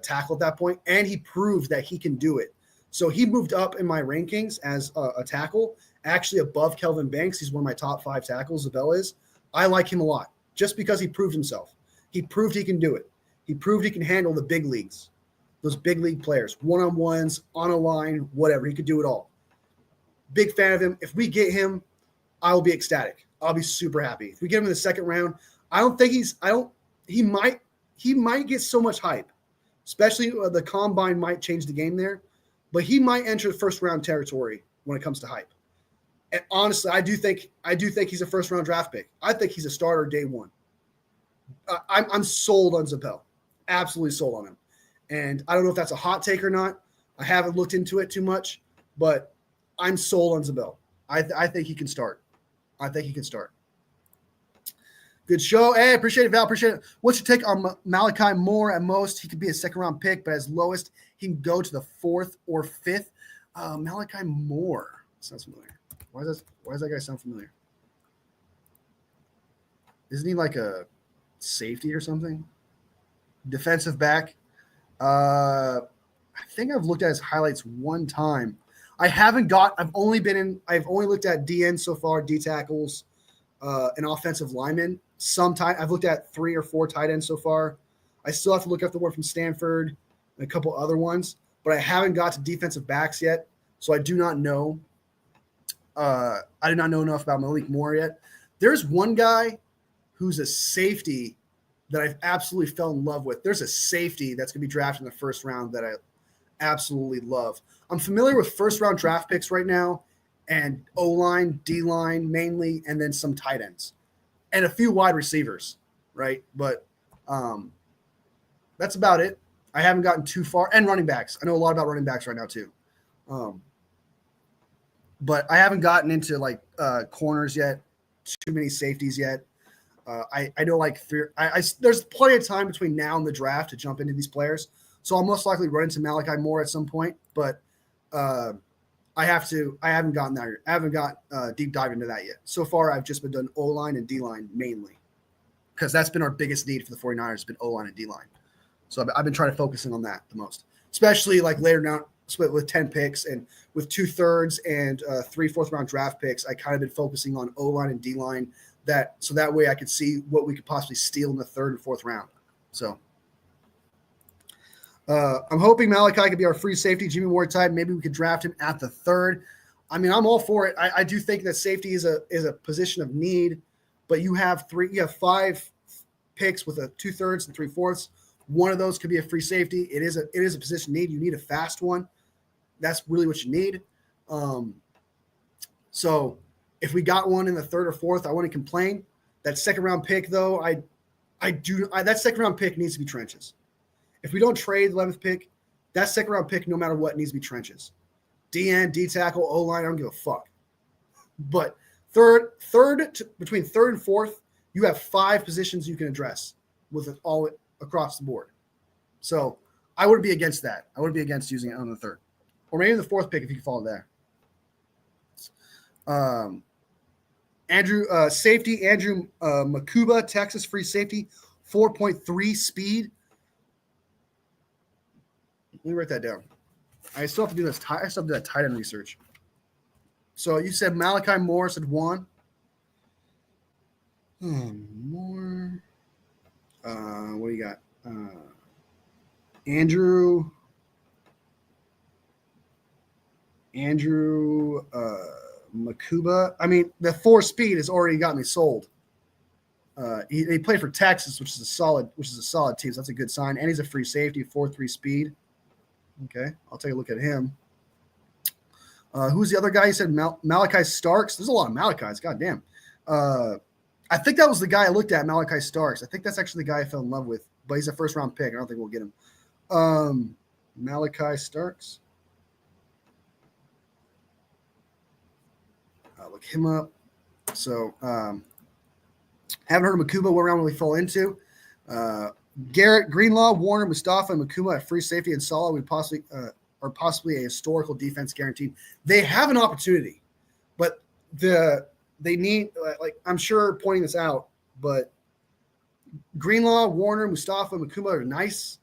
tackle at that point, and he proved that he can do it. So he moved up in my rankings as a tackle, actually above Kelvin Banks. He's one of my top 5 tackles, Zabel is. I like him a lot just because he proved himself. He proved he can do it. He proved he can handle the big leagues, those big league players, one-on-ones, on a line, whatever. He could do it all. Big fan of him. If we get him, I will be ecstatic. I'll be super happy. If we get him in the second round, he might get so much hype, especially the combine might change the game there, but he might enter the first round territory when it comes to hype. And honestly, I do think he's a first round draft pick. I think he's a starter day one. I'm sold on Zabel, absolutely sold on him. And I don't know if that's a hot take or not. I haven't looked into it too much, but I'm sold on Zabel. I think he can start. I think he can start. Good show. Hey, appreciate it, Val. Appreciate it. What's your take on Malachi Moore? At most, he could be a second-round pick, but as lowest, he can go to the 4th or 5th. Malachi Moore. Sounds familiar. Why does that guy sound familiar? Isn't he like a safety or something? Defensive back. I think I've looked at his highlights one time. I've only looked at DN so far, D tackles, and offensive linemen. I've looked at 3 or 4 tight ends so far. I still have to look up the one from Stanford and a couple other ones, but I haven't got to defensive backs yet. So I do not know. I do not know enough about Malik Moore yet. There's one guy who's a safety that I've absolutely fell in love with. There's a safety that's going to be drafted in the first round that I absolutely love. I'm familiar with first-round draft picks right now and O-line, D-line mainly, and then some tight ends and a few wide receivers, right? But that's about it. I haven't gotten too far. And running backs. I know a lot about running backs right now too. But I haven't gotten into like corners yet, too many safeties yet. I know there's plenty of time between now and the draft to jump into these players. So I'll most likely run into Malachi Moore at some point, but I haven't gotten there. I haven't got deep dive into that yet. So far, I've just been doing O-line and D-line mainly because that's been our biggest need for the 49ers has been O-line and D-line. So I've been trying to focus in on that the most, especially like later down split with 10 picks and with 2/3 and 3 4th-round draft picks. I kind of been focusing on O-line and D-line so that way I could see what we could possibly steal in the 3rd and 4th round. So I'm hoping Malachi could be our free safety, Jimmy Ward type. Maybe we could draft him at the 3rd. I mean, I'm all for it. I do think that safety is a position of need, but you have 5 picks with a 2/3 and 3/4. One of those could be a free safety. It is a position need. You need a fast one. That's really what you need. So if we got one in the 3rd or 4th, I wouldn't complain. That second-round pick, though, that second-round pick needs to be trenches. If we don't trade the 11th pick, that second-round pick, no matter what, needs to be trenches. DN, D tackle, O-line, I don't give a fuck. But between 3rd and 4th, you have 5 positions you can address with it all across the board. So I wouldn't be against that. I wouldn't be against using it on the 3rd. Or maybe the 4th pick if you can follow there. Safety, Andrew Makuba, Texas free safety, 4.3 speed. Let me write that down. I still have to do this. I still have to do that tight end research. So you said Malachi Moore, said one. Moore. What do you got? Andrew Makuba. I mean, the 4 speed has already got me sold. He played for Texas, which is a solid team. So that's a good sign. And he's a free safety, 4.3 speed. Okay, I'll take a look at him. Who's the other guy? He said Malachi Starks. There's a lot of Malachis. God damn. I think that was the guy I looked at, Malachi Starks. I think that's actually the guy I fell in love with, but he's a first round pick. I don't think we'll get him. Malachi Starks. I'll look him up. So, haven't heard of Makuba. What round will he fall into? Garrett, Greenlaw, Warner, Mustafa, and Makuma at free safety and Sala would possibly or possibly a historical defense guaranteed. They have an opportunity, but they need, like, I'm sure pointing this out, but Greenlaw, Warner, Mustafa, Makuma are nice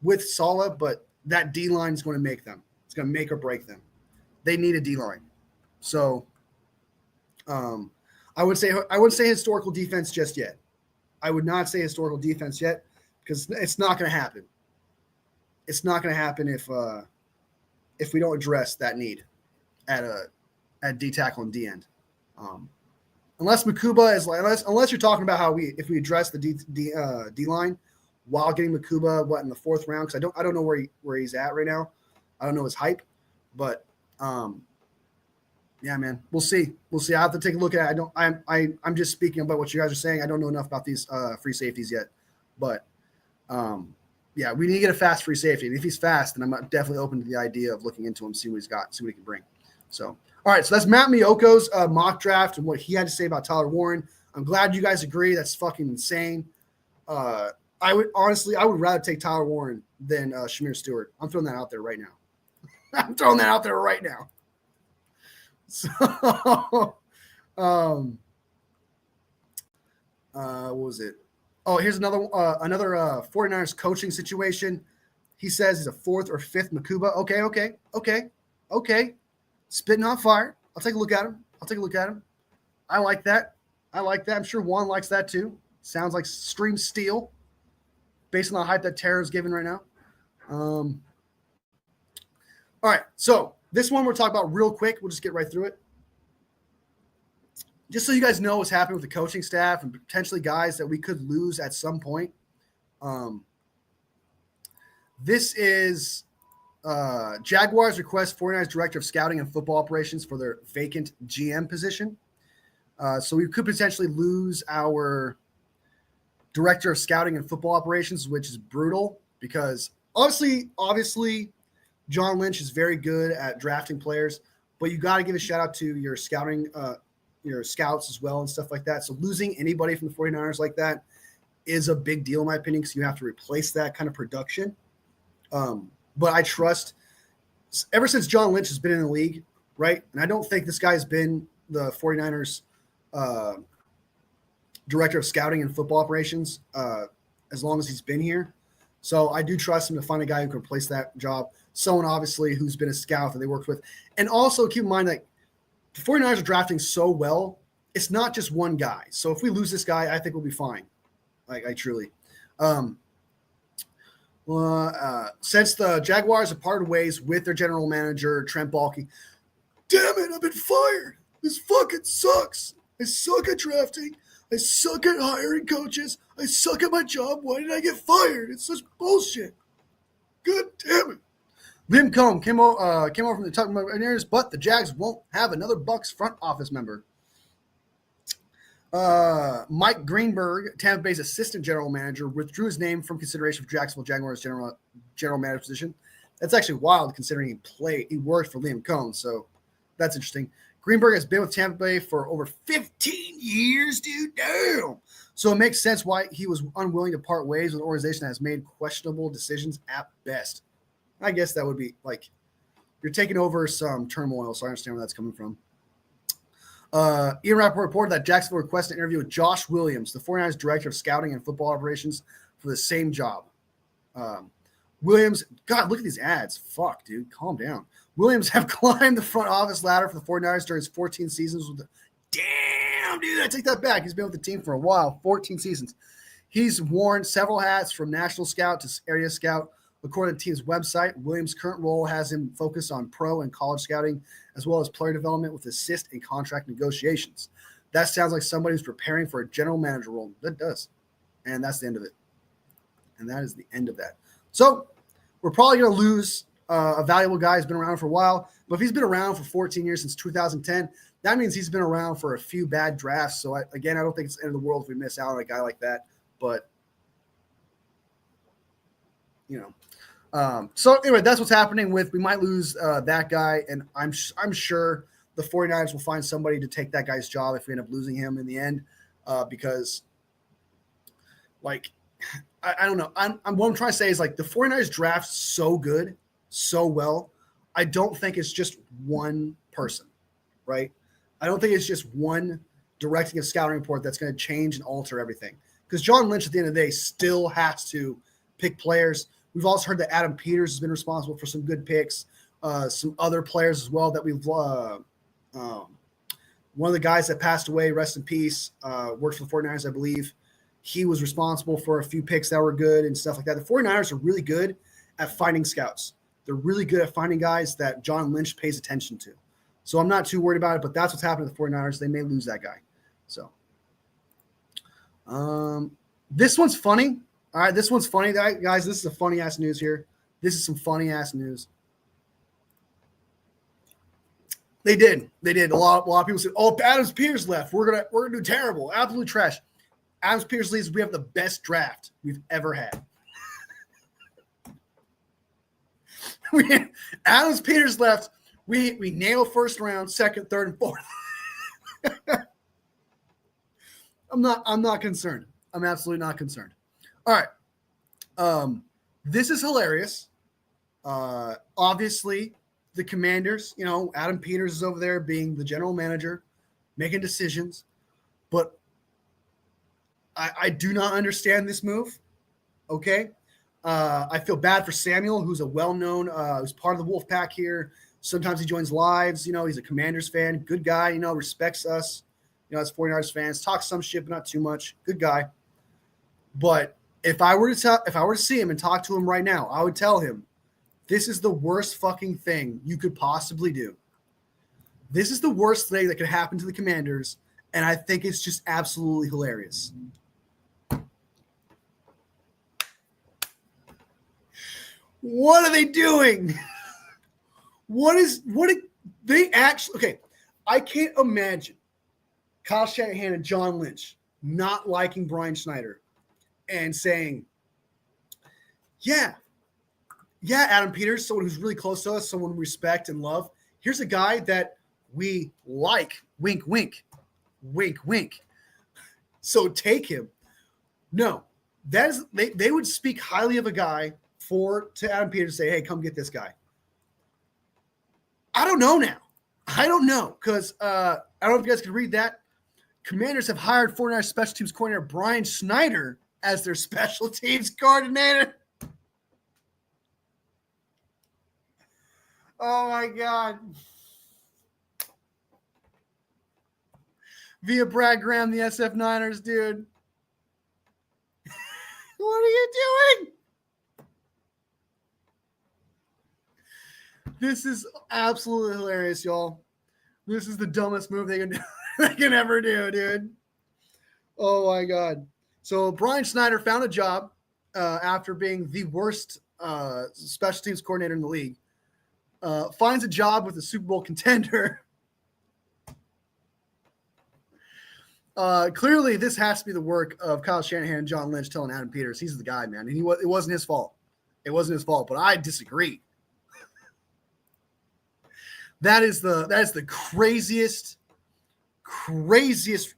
with Sala, but that D line is going to make them. It's going to make or break them. They need a D line. So, I would say historical defense just yet. I would not say historical defense yet because it's not going to happen. It's not going to happen if we don't address that need at D tackle and D end. Unless Makuba is unless you're talking about how if we address the D line while getting Makuba in the fourth round, because I don't know where he's at right now. I don't know his hype, but yeah, man, we'll see. I have to take a look at it. I'm just speaking about what you guys are saying. I don't know enough about these free safeties yet, but yeah, we need to get a fast free safety. And if he's fast, then I'm definitely open to the idea of looking into him, see what he's got, see what he can bring. So, all right, so that's Matt Mioko's mock draft and what he had to say about Tyler Warren. I'm glad you guys agree. That's fucking insane. I would rather take Tyler Warren than Shamir Stewart. I'm throwing that out there right now. So, what was it? Oh, here's another 49ers coaching situation. He says he's a fourth or fifth Makuba. Okay. Spitting on fire. I'll take a look at him. I like that. I'm sure Juan likes that too. Sounds like stream steel based on the hype that Tara's giving right now. All right, so this one we're talking about real quick. We'll just get right through it. Just so you guys know what's happening with the coaching staff and potentially guys that we could lose at some point. This is Jaguars request 49ers director of scouting and football operations for their vacant GM position. So we could potentially lose our director of scouting and football operations, which is brutal because obviously John Lynch is very good at drafting players, but you got to give a shout out to your scouting, your scouts as well and stuff like that. So losing anybody from the 49ers like that is a big deal in my opinion because you have to replace that kind of production. But I trust ever since John Lynch has been in the league, right? And I don't think this guy's been the 49ers director of scouting and football operations as long as he's been here. So I do trust him to find a guy who can replace that job. Someone obviously who's been a scout that they worked with. And also keep in mind that the 49ers are drafting so well, it's not just one guy. So if we lose this guy, I think we'll be fine. Like I truly. Since the Jaguars have parted ways with their general manager, Trent Baalke, damn it, I've been fired. This fucking sucks. I suck at drafting. I suck at hiring coaches. I suck at my job. Why did I get fired? It's such bullshit. God damn it. Liam Cohn came over from the Tucson Buccaneers, but the Jags won't have another Bucs front office member. Mike Greenberg, Tampa Bay's assistant general manager, withdrew his name from consideration for Jacksonville Jaguars general manager position. That's actually wild considering he worked for Liam Cohn, so that's interesting. Greenberg has been with Tampa Bay for over 15 years, dude. Damn. So it makes sense why he was unwilling to part ways with an organization that has made questionable decisions at best. I guess that would be like you're taking over some turmoil, so I understand where that's coming from. Ian Rappaport reported that Jacksonville requested an interview with Josh Williams, the 49ers director of scouting and football operations, for the same job. Williams, God, look at these ads. Fuck, dude, calm down. Williams have climbed the front office ladder for the 49ers during his 14 seasons. Damn, dude, I take that back. He's been with the team for a while, 14 seasons. He's worn several hats from national scout to area scout. According to the team's website, Williams' current role has him focused on pro and college scouting, as well as player development with assist in contract negotiations. That sounds like somebody who's preparing for a general manager role. That does. And that's the end of it. And that is the end of that. So we're probably going to lose a valuable guy who's been around for a while. But if he's been around for 14 years since 2010, that means he's been around for a few bad drafts. So, I don't think it's the end of the world if we miss out on a guy like that. But, so anyway, that's what's happening we might lose that guy. And I'm sure the 49ers will find somebody to take that guy's job if we end up losing him in the end, because like, I don't know. What I'm trying to say is like the 49ers draft so good, so well. I don't think it's just one person, right? I don't think it's just one directing a scouting report that's going to change and alter everything. Because John Lynch at the end of the day still has to pick players. We've also heard that Adam Peters has been responsible for some good picks, some other players as well that we've one of the guys that passed away, rest in peace, worked for the 49ers, I believe. He was responsible for a few picks that were good and stuff like that. The 49ers are really good at finding scouts. They're really good at finding guys that John Lynch pays attention to. So I'm not too worried about it, but that's what's happening to the 49ers. They may lose that guy. So this one's funny. All right, this one's funny. Guys, this is a funny-ass news here. This is some funny-ass news. They did. A lot of people said, "Oh, Adams Peters left. We're gonna do terrible, absolute trash." Adams Peters leaves. We have the best draft we've ever had. Adams Peters left. We nail first round, second, third, and fourth. I'm not concerned. I'm absolutely not concerned. All right. This is hilarious. Obviously, the Commanders, Adam Peters is over there being the general manager, making decisions. But I do not understand this move. Okay. I feel bad for Samuel, who's a well-known, who's part of the Wolf Pack here. Sometimes he joins lives. He's a Commanders fan. Good guy, respects us. As 49ers fans, talks some shit, but not too much. Good guy. But if I were to see him and talk to him right now, I would tell him, this is the worst fucking thing you could possibly do. This is the worst thing that could happen to the Commanders, and I think it's just absolutely hilarious. What are they doing? They actually, okay, I can't imagine Kyle Shanahan and John Lynch not liking Brian Schneider and saying, yeah, Adam Peters, someone who's really close to us, someone we respect and love. Here's a guy that we like, wink, wink, wink, wink. So take him. No, they would speak highly of a guy to Adam Peters to say, hey, come get this guy. I don't know now. I don't know because I don't know if you guys can read that. Commanders have hired 49ers special teams coordinator Brian Schneider as their special teams coordinator. Oh, my God. Via Brad Graham, the SF Niners, dude. What are you doing? This is absolutely hilarious, y'all. This is the dumbest move they can ever do, dude. Oh, my God. So Brian Schneider found a job after being the worst special teams coordinator in the league. Finds a job with a Super Bowl contender. Clearly, this has to be the work of Kyle Shanahan and John Lynch telling Adam Peters he's the guy, man. And it wasn't his fault. It wasn't his fault, but I disagree. That is the craziest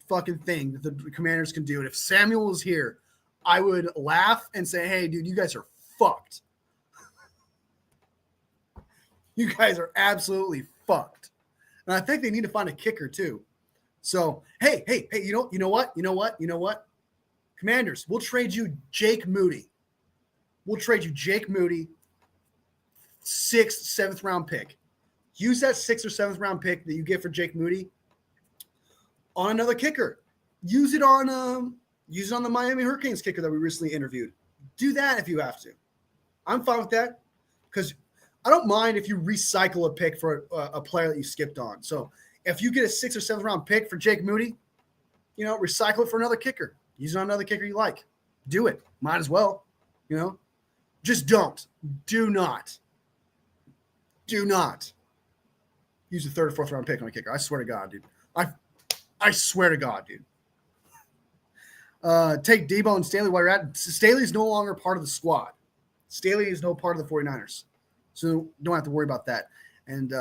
fucking thing that the Commanders can do. And if Samuel was here, I would laugh and say, hey, dude, you guys are fucked. You guys are absolutely fucked. And I think they need to find a kicker too. So, hey, you know what? Commanders, we'll trade you Jake Moody. 6th, 7th round pick. Use that 6th or 7th round pick that you get for Jake Moody on another kicker. Use it on the Miami Hurricanes kicker that we recently interviewed. Do that if you have to. I'm fine with that because I don't mind if you recycle a pick for a player that you skipped on. So if you get a 6th or 7th round pick for Jake Moody, recycle it for another kicker. Use it on another kicker you like. Do it. Might as well. Just don't. Do not. use a third or fourth round pick on a kicker. I swear to God, dude. I swear to God, dude. Take Debo and Staley while you're at. Staley's no longer part of the squad. Staley is no part of the 49ers. So don't have to worry about that. And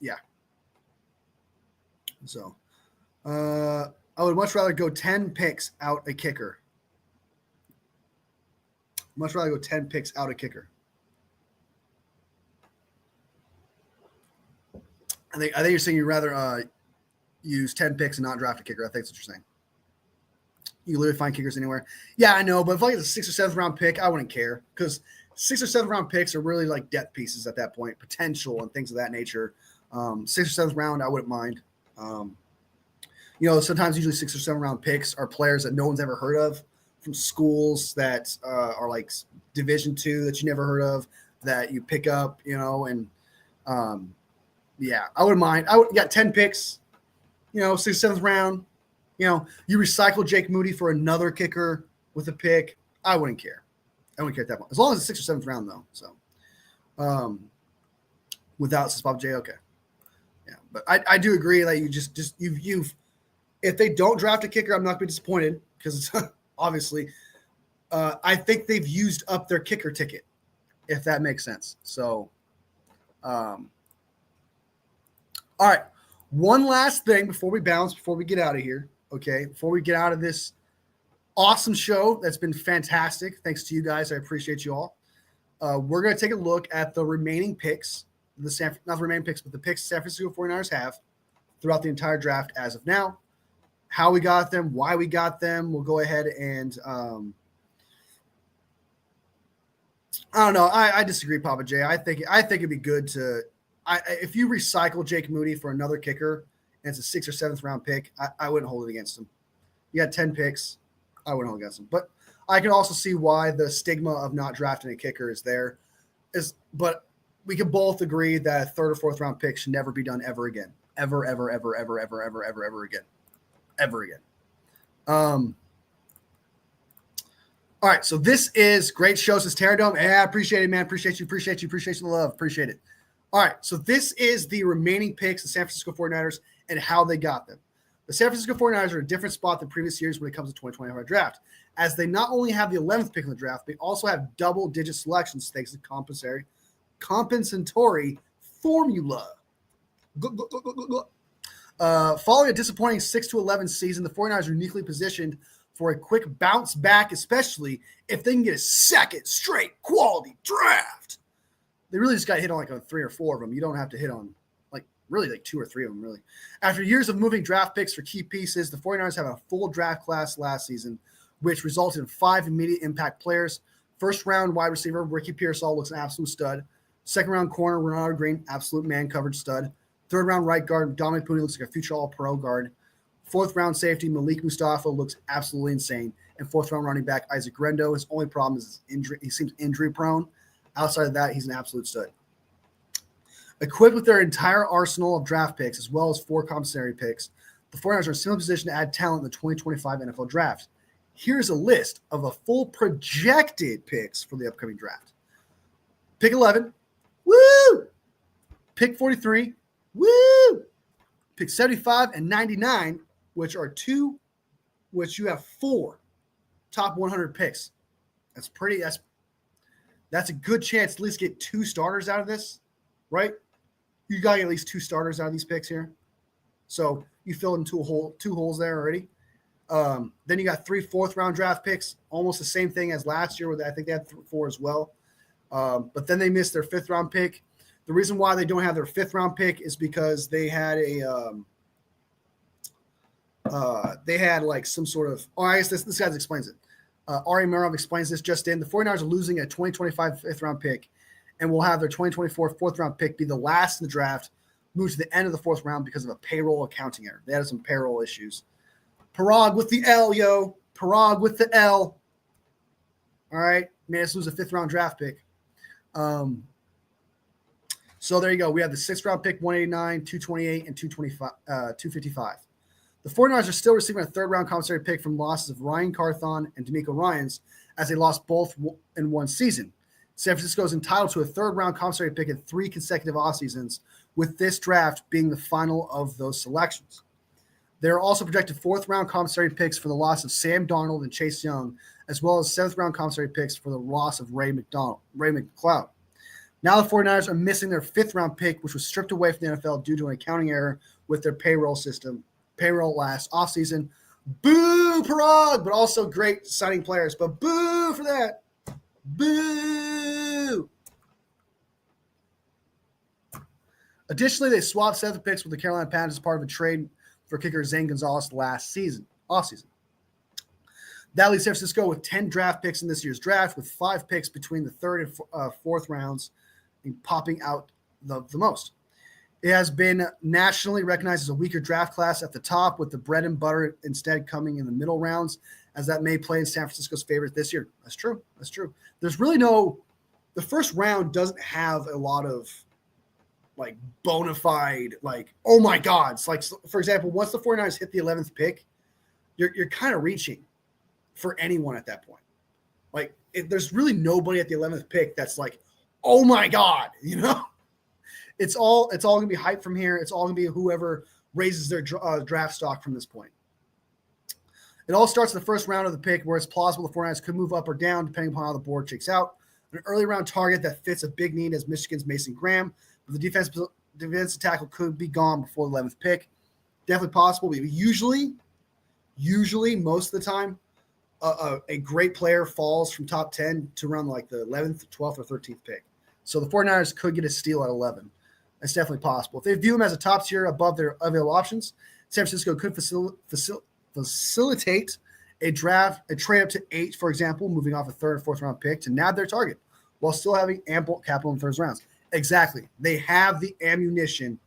yeah. So I would much rather go 10 picks out a kicker. Much rather go 10 picks out a kicker. I think you're saying you'd rather use 10 picks and not draft a kicker. I think that's what you're saying. You literally find kickers anywhere. Yeah, I know, but if I get a 6th or 7th round pick, I wouldn't care because 6th or 7th round picks are really like depth pieces at that point, potential and things of that nature. 6th or 7th round, I wouldn't mind. Sometimes usually 6th or 7th round picks are players that no one's ever heard of from schools that are like Division II that you never heard of that you pick up, and yeah, I wouldn't mind. You got 10 picks, 6th, 7th round. You recycle Jake Moody for another kicker with a pick. I wouldn't care. I wouldn't care at that point. As long as it's 6th or 7th round, though. So, without Papa J, okay. Yeah, but I do agree that you've if they don't draft a kicker, I'm not going to be disappointed because it's obviously I think they've used up their kicker ticket, if that makes sense. So, all right. One last thing before we bounce, before we get out of here, okay? Before we get out of this awesome show that's been fantastic. Thanks to you guys. I appreciate you all. We're going to take a look at the remaining picks, not the remaining picks, but the picks San Francisco 49ers have throughout the entire draft as of now, how we got them, why we got them. We'll go ahead and I don't know. I disagree, Papa J. I think it'd be good to if you recycle Jake Moody for another kicker and it's a 6th or 7th round pick, I wouldn't hold it against him. You got 10 picks. I wouldn't hold it against him. But I can also see why the stigma of not drafting a kicker is there. But we can both agree that a 3rd or 4th round pick should never be done ever again. Ever again. Ever again. All right, so this is great show. Says Terradome. Yeah, I appreciate it, man. Appreciate you the love. Appreciate it. All right, so this is the remaining picks of San Francisco 49ers and how they got them. The San Francisco 49ers are in a different spot than previous years when it comes to 2025 draft, as they not only have the 11th pick in the draft, they also have double-digit selections thanks to compensatory formula. Following a disappointing 6-11 season, the 49ers are uniquely positioned for a quick bounce back, especially if they can get a second straight quality draft. They really just got hit on like on 3 or 4 of them. You don't have to hit on really 2 or 3 of them, really. After years of moving draft picks for key pieces, the 49ers have a full draft class last season, which resulted in 5 immediate impact players. First round wide receiver, Ricky Pearsall looks an absolute stud. Second round corner, Ronaldo Green, absolute man coverage stud. Third round right guard, Dominic Pooney looks like a future all-pro guard. 4th round safety, Malik Mustafa looks absolutely insane. And 4th round running back, Isaac Grendo. His only problem is his injury. He seems injury prone. Outside of that, he's an absolute stud. Equipped with their entire arsenal of draft picks, as well as 4 compensatory picks, the 49ers are in a similar position to add talent in the 2025 NFL draft. Here's a list of a full projected picks for the upcoming draft. Pick 11. Woo! Pick 43. Woo! Pick 75 and 99, which you have 4 top 100 picks. That's a good chance to at least get 2 starters out of this, right? You got to get at least 2 starters out of these picks here. So you filled in 2 holes there already. Then you got 3 4th-round draft picks, almost the same thing as last year, where I think they had 4 as well. But then they missed their 5th-round pick. The reason why they don't have their 5th-round pick is because they had some sort of – I guess this guy explains it. Ari Merov explains this just in. The 49ers are losing a 2025 5th-round pick, and will have their 2024 4th-round pick be the last in the draft, move to the end of the 4th round because of a payroll accounting error. They had some payroll issues. Parag with the L, yo. Parag with the L. All right. Made us lose a 5th-round draft pick. So there you go. We have the 6th-round pick, 189, 228, and 255. The 49ers are still receiving a 3rd-round compensatory pick from losses of Ryan Carthon and D'Amico Ryans, as they lost both in one season. San Francisco is entitled to a third-round compensatory pick in 3 consecutive off seasons, with this draft being the final of those selections. There are also projected 4th-round compensatory picks for the loss of Sam Darnold and Chase Young, as well as 7th-round compensatory picks for the loss of Ray McCloud. Now the 49ers are missing their 5th-round pick, which was stripped away from the NFL due to an accounting error with their payroll last offseason. Boo, Parag, but also great signing players, but boo for that. Boo! Additionally, they swapped 7th picks with the Carolina Panthers as part of a trade for kicker Zane Gonzalez offseason. That leaves San Francisco with 10 draft picks in this year's draft, with 5 picks between the 3rd and 4th rounds, and popping out the most. It has been nationally recognized as a weaker draft class at the top, with the bread and butter instead coming in the middle rounds, as that may play in San Francisco's favor this year. That's true. There's really the first round doesn't have a lot of like bona fide, like, oh my God. It's like, for example, once the 49ers hit the 11th pick, you're kind of reaching for anyone at that point. Like, there's really nobody at the 11th pick that's like, oh my God, It's all going to be hype from here. It's all going to be whoever raises their draft stock from this point. It all starts in the first round of the pick, where it's plausible the 49ers could move up or down depending upon how the board shakes out. An early round target that fits a big need as Michigan's Mason Graham, but the defensive tackle could be gone before the 11th pick. Definitely possible. But usually most of the time, a great player falls from top 10 to around like the 11th, 12th, or 13th pick. So the 49ers could get a steal at 11. That's definitely possible. If they view them as a top tier above their available options, San Francisco could facilitate a trade up to 8, for example, moving off a 3rd or 4th round pick to nab their target while still having ample capital in 3rd rounds. Exactly. They have the ammunition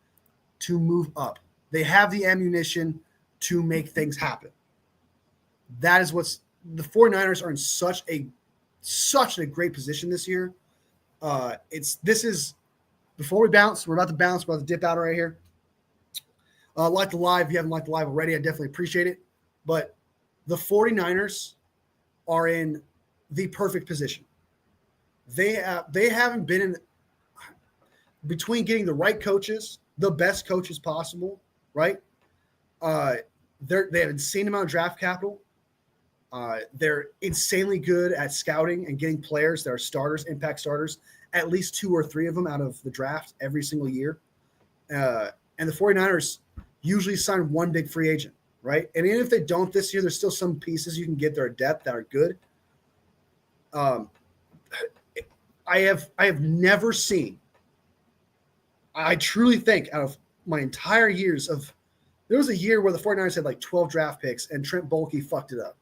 to move up. They have the ammunition to make things happen. That is what's the 49ers are in such a great position this year. Before we bounce, we're about to bounce, we're about to dip out right here. Like the live. If you haven't liked the live already, I definitely appreciate it. But the 49ers are in the perfect position. They haven't been in between getting the right coaches, the best coaches possible, right? They have an insane amount of draft capital. They're insanely good at scouting and getting players that are starters, impact starters, at least 2 or 3 of them out of the draft every single year. And the 49ers usually sign one big free agent, right? And even if they don't this year, there's still some pieces you can get their depth that are good. I have never seen, I truly think out of my entire years there was a year where the 49ers had like 12 draft picks and Trent Baalke fucked it up.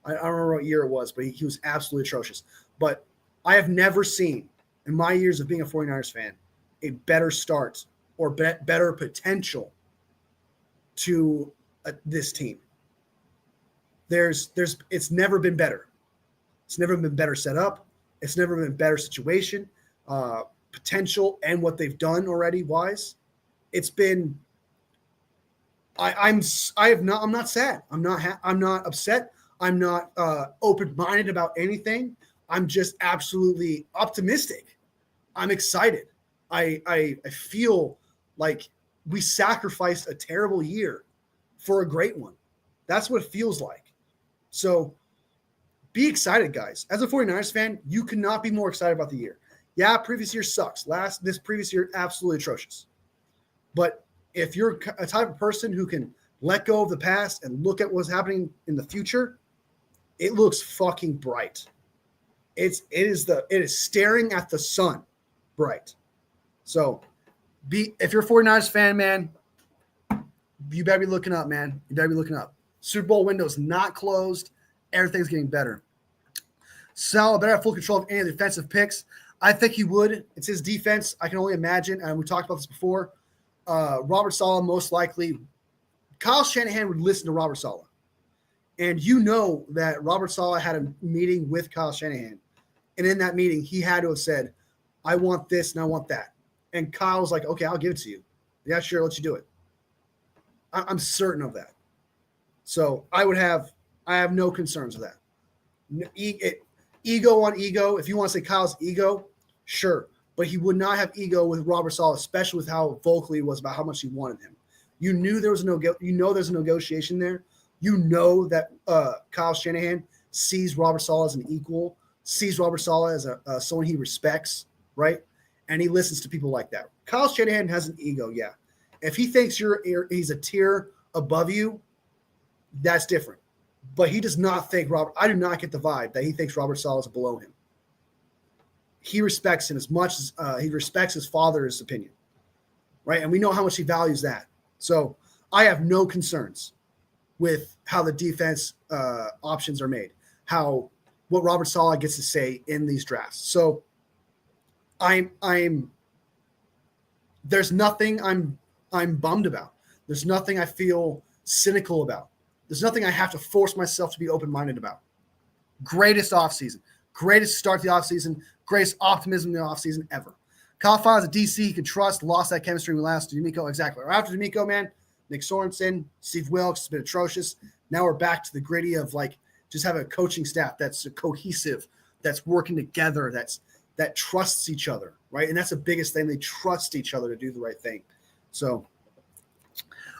I don't remember what year it was, but he was absolutely atrocious. But I have never seen in my years of being a 49ers fan a better start or better potential to this team. It's never been better. It's never been better set up. It's never been a better situation, potential, and what they've done already wise. It's been. I'm not sad. I'm not upset. I'm not open-minded about anything. I'm just absolutely optimistic. I'm excited. I feel like we sacrificed a terrible year for a great one. That's what it feels like. So be excited, guys. As a 49ers fan, you cannot be more excited about the year. Yeah, previous year sucks. This previous year, absolutely atrocious. But if you're a type of person who can let go of the past and look at what's happening in the future, it looks fucking bright. It is staring at the sun bright. So if you're a 49ers fan, man, you better be looking up, man. You better be looking up. Super Bowl window's not closed. Everything's getting better. Sal better have full control of any of the defensive picks. I think he would. It's his defense. I can only imagine. And we talked about this before. Robert Saleh, most likely. Kyle Shanahan would listen to Robert Saleh. And you know that Robert Saleh had a meeting with Kyle Shanahan. And in that meeting, he had to have said, I want this and I want that. And Kyle was like, okay, I'll give it to you. Yeah, sure, let you do it. I'm certain of that. So I have no concerns with that. ego on ego. If you want to say Kyle's ego, sure. But he would not have ego with Robert Saleh, especially with how vocally he was about how much he wanted him. You knew there was there's a negotiation there. You know that Kyle Shanahan sees Robert Saleh as an equal, sees Robert Saleh as someone he respects, right? And he listens to people like that. Kyle Shanahan has an ego, yeah. If he thinks he's a tier above you, that's different. But he does not think Robert. I do not get the vibe that he thinks Robert Saleh is below him. He respects him as much as he respects his father's opinion, right? And we know how much he values that. So I have no concerns with how the defense options are made, what Robert Saleh gets to say in these drafts. So there's nothing I'm bummed about. There's nothing I feel cynical about. There's nothing I have to force myself to be open-minded about. Greatest offseason. Greatest start to the offseason. Greatest optimism in the offseason ever. Kyle Fine is a DC he could trust. Lost that chemistry when last to D'Amico. Exactly. Or after D'Amico, man, Nick Sorensen, Steve Wilkes has been atrocious. Now we're back to the gritty of just have a coaching staff that's cohesive, that's working together, that trusts each other, right? And that's the biggest thing. They trust each other to do the right thing. So,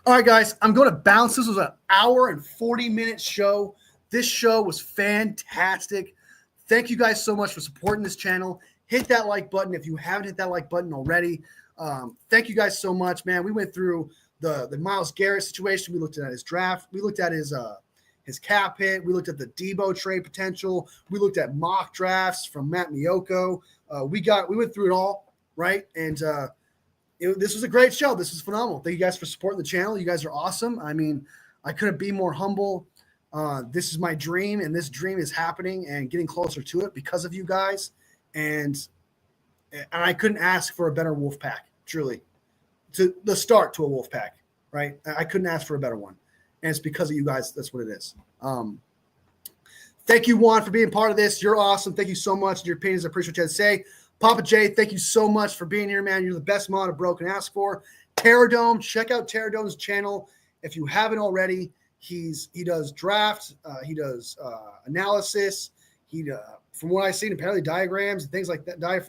all right, guys, I'm going to bounce. This was an hour and 40-minute show. This show was fantastic. Thank you guys so much for supporting this channel. Hit that like button if you haven't hit that like button already. Thank you guys so much, man. We went through the Myles Garrett situation. We looked at his draft. We looked at his cap hit. We looked at the Debo trade potential. We looked at mock drafts from Matt Miyoko. We went through it all, right? And this was a great show. This was phenomenal. Thank you guys for supporting the channel. You guys are awesome. I mean, I couldn't be more humble. This is my dream, and this dream is happening and getting closer to it because of you guys. And I couldn't ask for a better wolf pack, truly. To the start to a wolf pack, right? I couldn't ask for a better one. And it's because of you guys. That's what it is. Thank you, Juan, for being part of this. You're awesome. Thank you so much. Your opinions, I appreciate what you had to say. Papa J, thank you so much for being here, man. You're the best mod a bro can ask for. Terradome, check out Terradome's channel if you haven't already. He does drafts. He does analysis. From what I've seen, apparently diagrams and things like that. But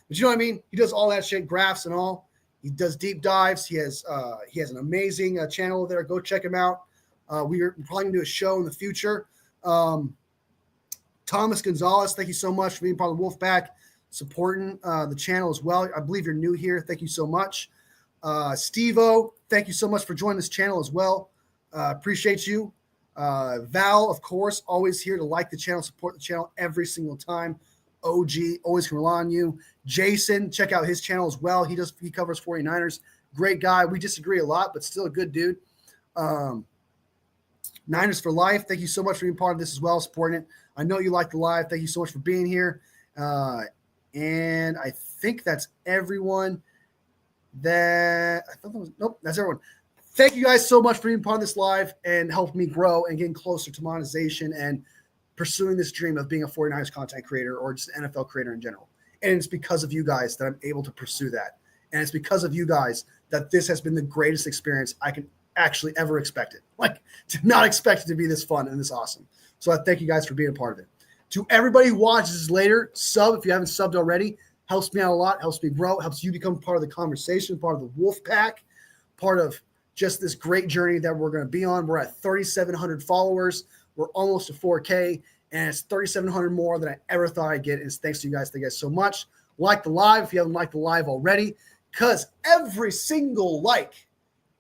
you know what I mean? He does all that shit, graphs and all. He does deep dives. He has an amazing channel there. Go check him out. We're probably going to do a show in the future. Thomas Gonzalez, thank you so much for being part of the Wolfpack, supporting the channel as well. I believe you're new here. Thank you so much. Steve-O, thank you so much for joining this channel as well. Appreciate you. Val, of course, always here to like the channel, support the channel every single time. OG, always can rely on you. Jason, check out his channel as well. He covers 49ers. Great guy. We disagree a lot, but still a good dude. Niners for life. Thank you so much for being part of this as well, supporting it. I know you like the live. Thank you so much for being here. And I think that's everyone that I thought that was. Nope, that's everyone. Thank you guys so much for being part of this live and helping me grow and getting closer to monetization and pursuing this dream of being a 49ers content creator or just an NFL creator in general. And it's because of you guys that I'm able to pursue that. And it's because of you guys that this has been the greatest experience I can actually ever expect it. Did not expect it to be this fun and this awesome. So I thank you guys for being a part of it. To everybody who watches this later, sub if you haven't subbed already. Helps me out a lot, helps me grow, helps you become part of the conversation, part of the wolf pack, part of just this great journey that we're going to be on. We're at 3,700 followers. We're almost to 4K, and it's 3,700 more than I ever thought I'd get. And it's thanks to you guys. Thank you guys so much. Like the live if you haven't liked the live already, because every single like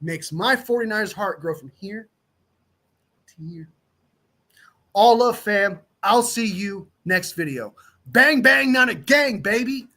makes my 49ers heart grow from here to here. All love, fam. I'll see you next video. Bang, bang, not a gang, baby.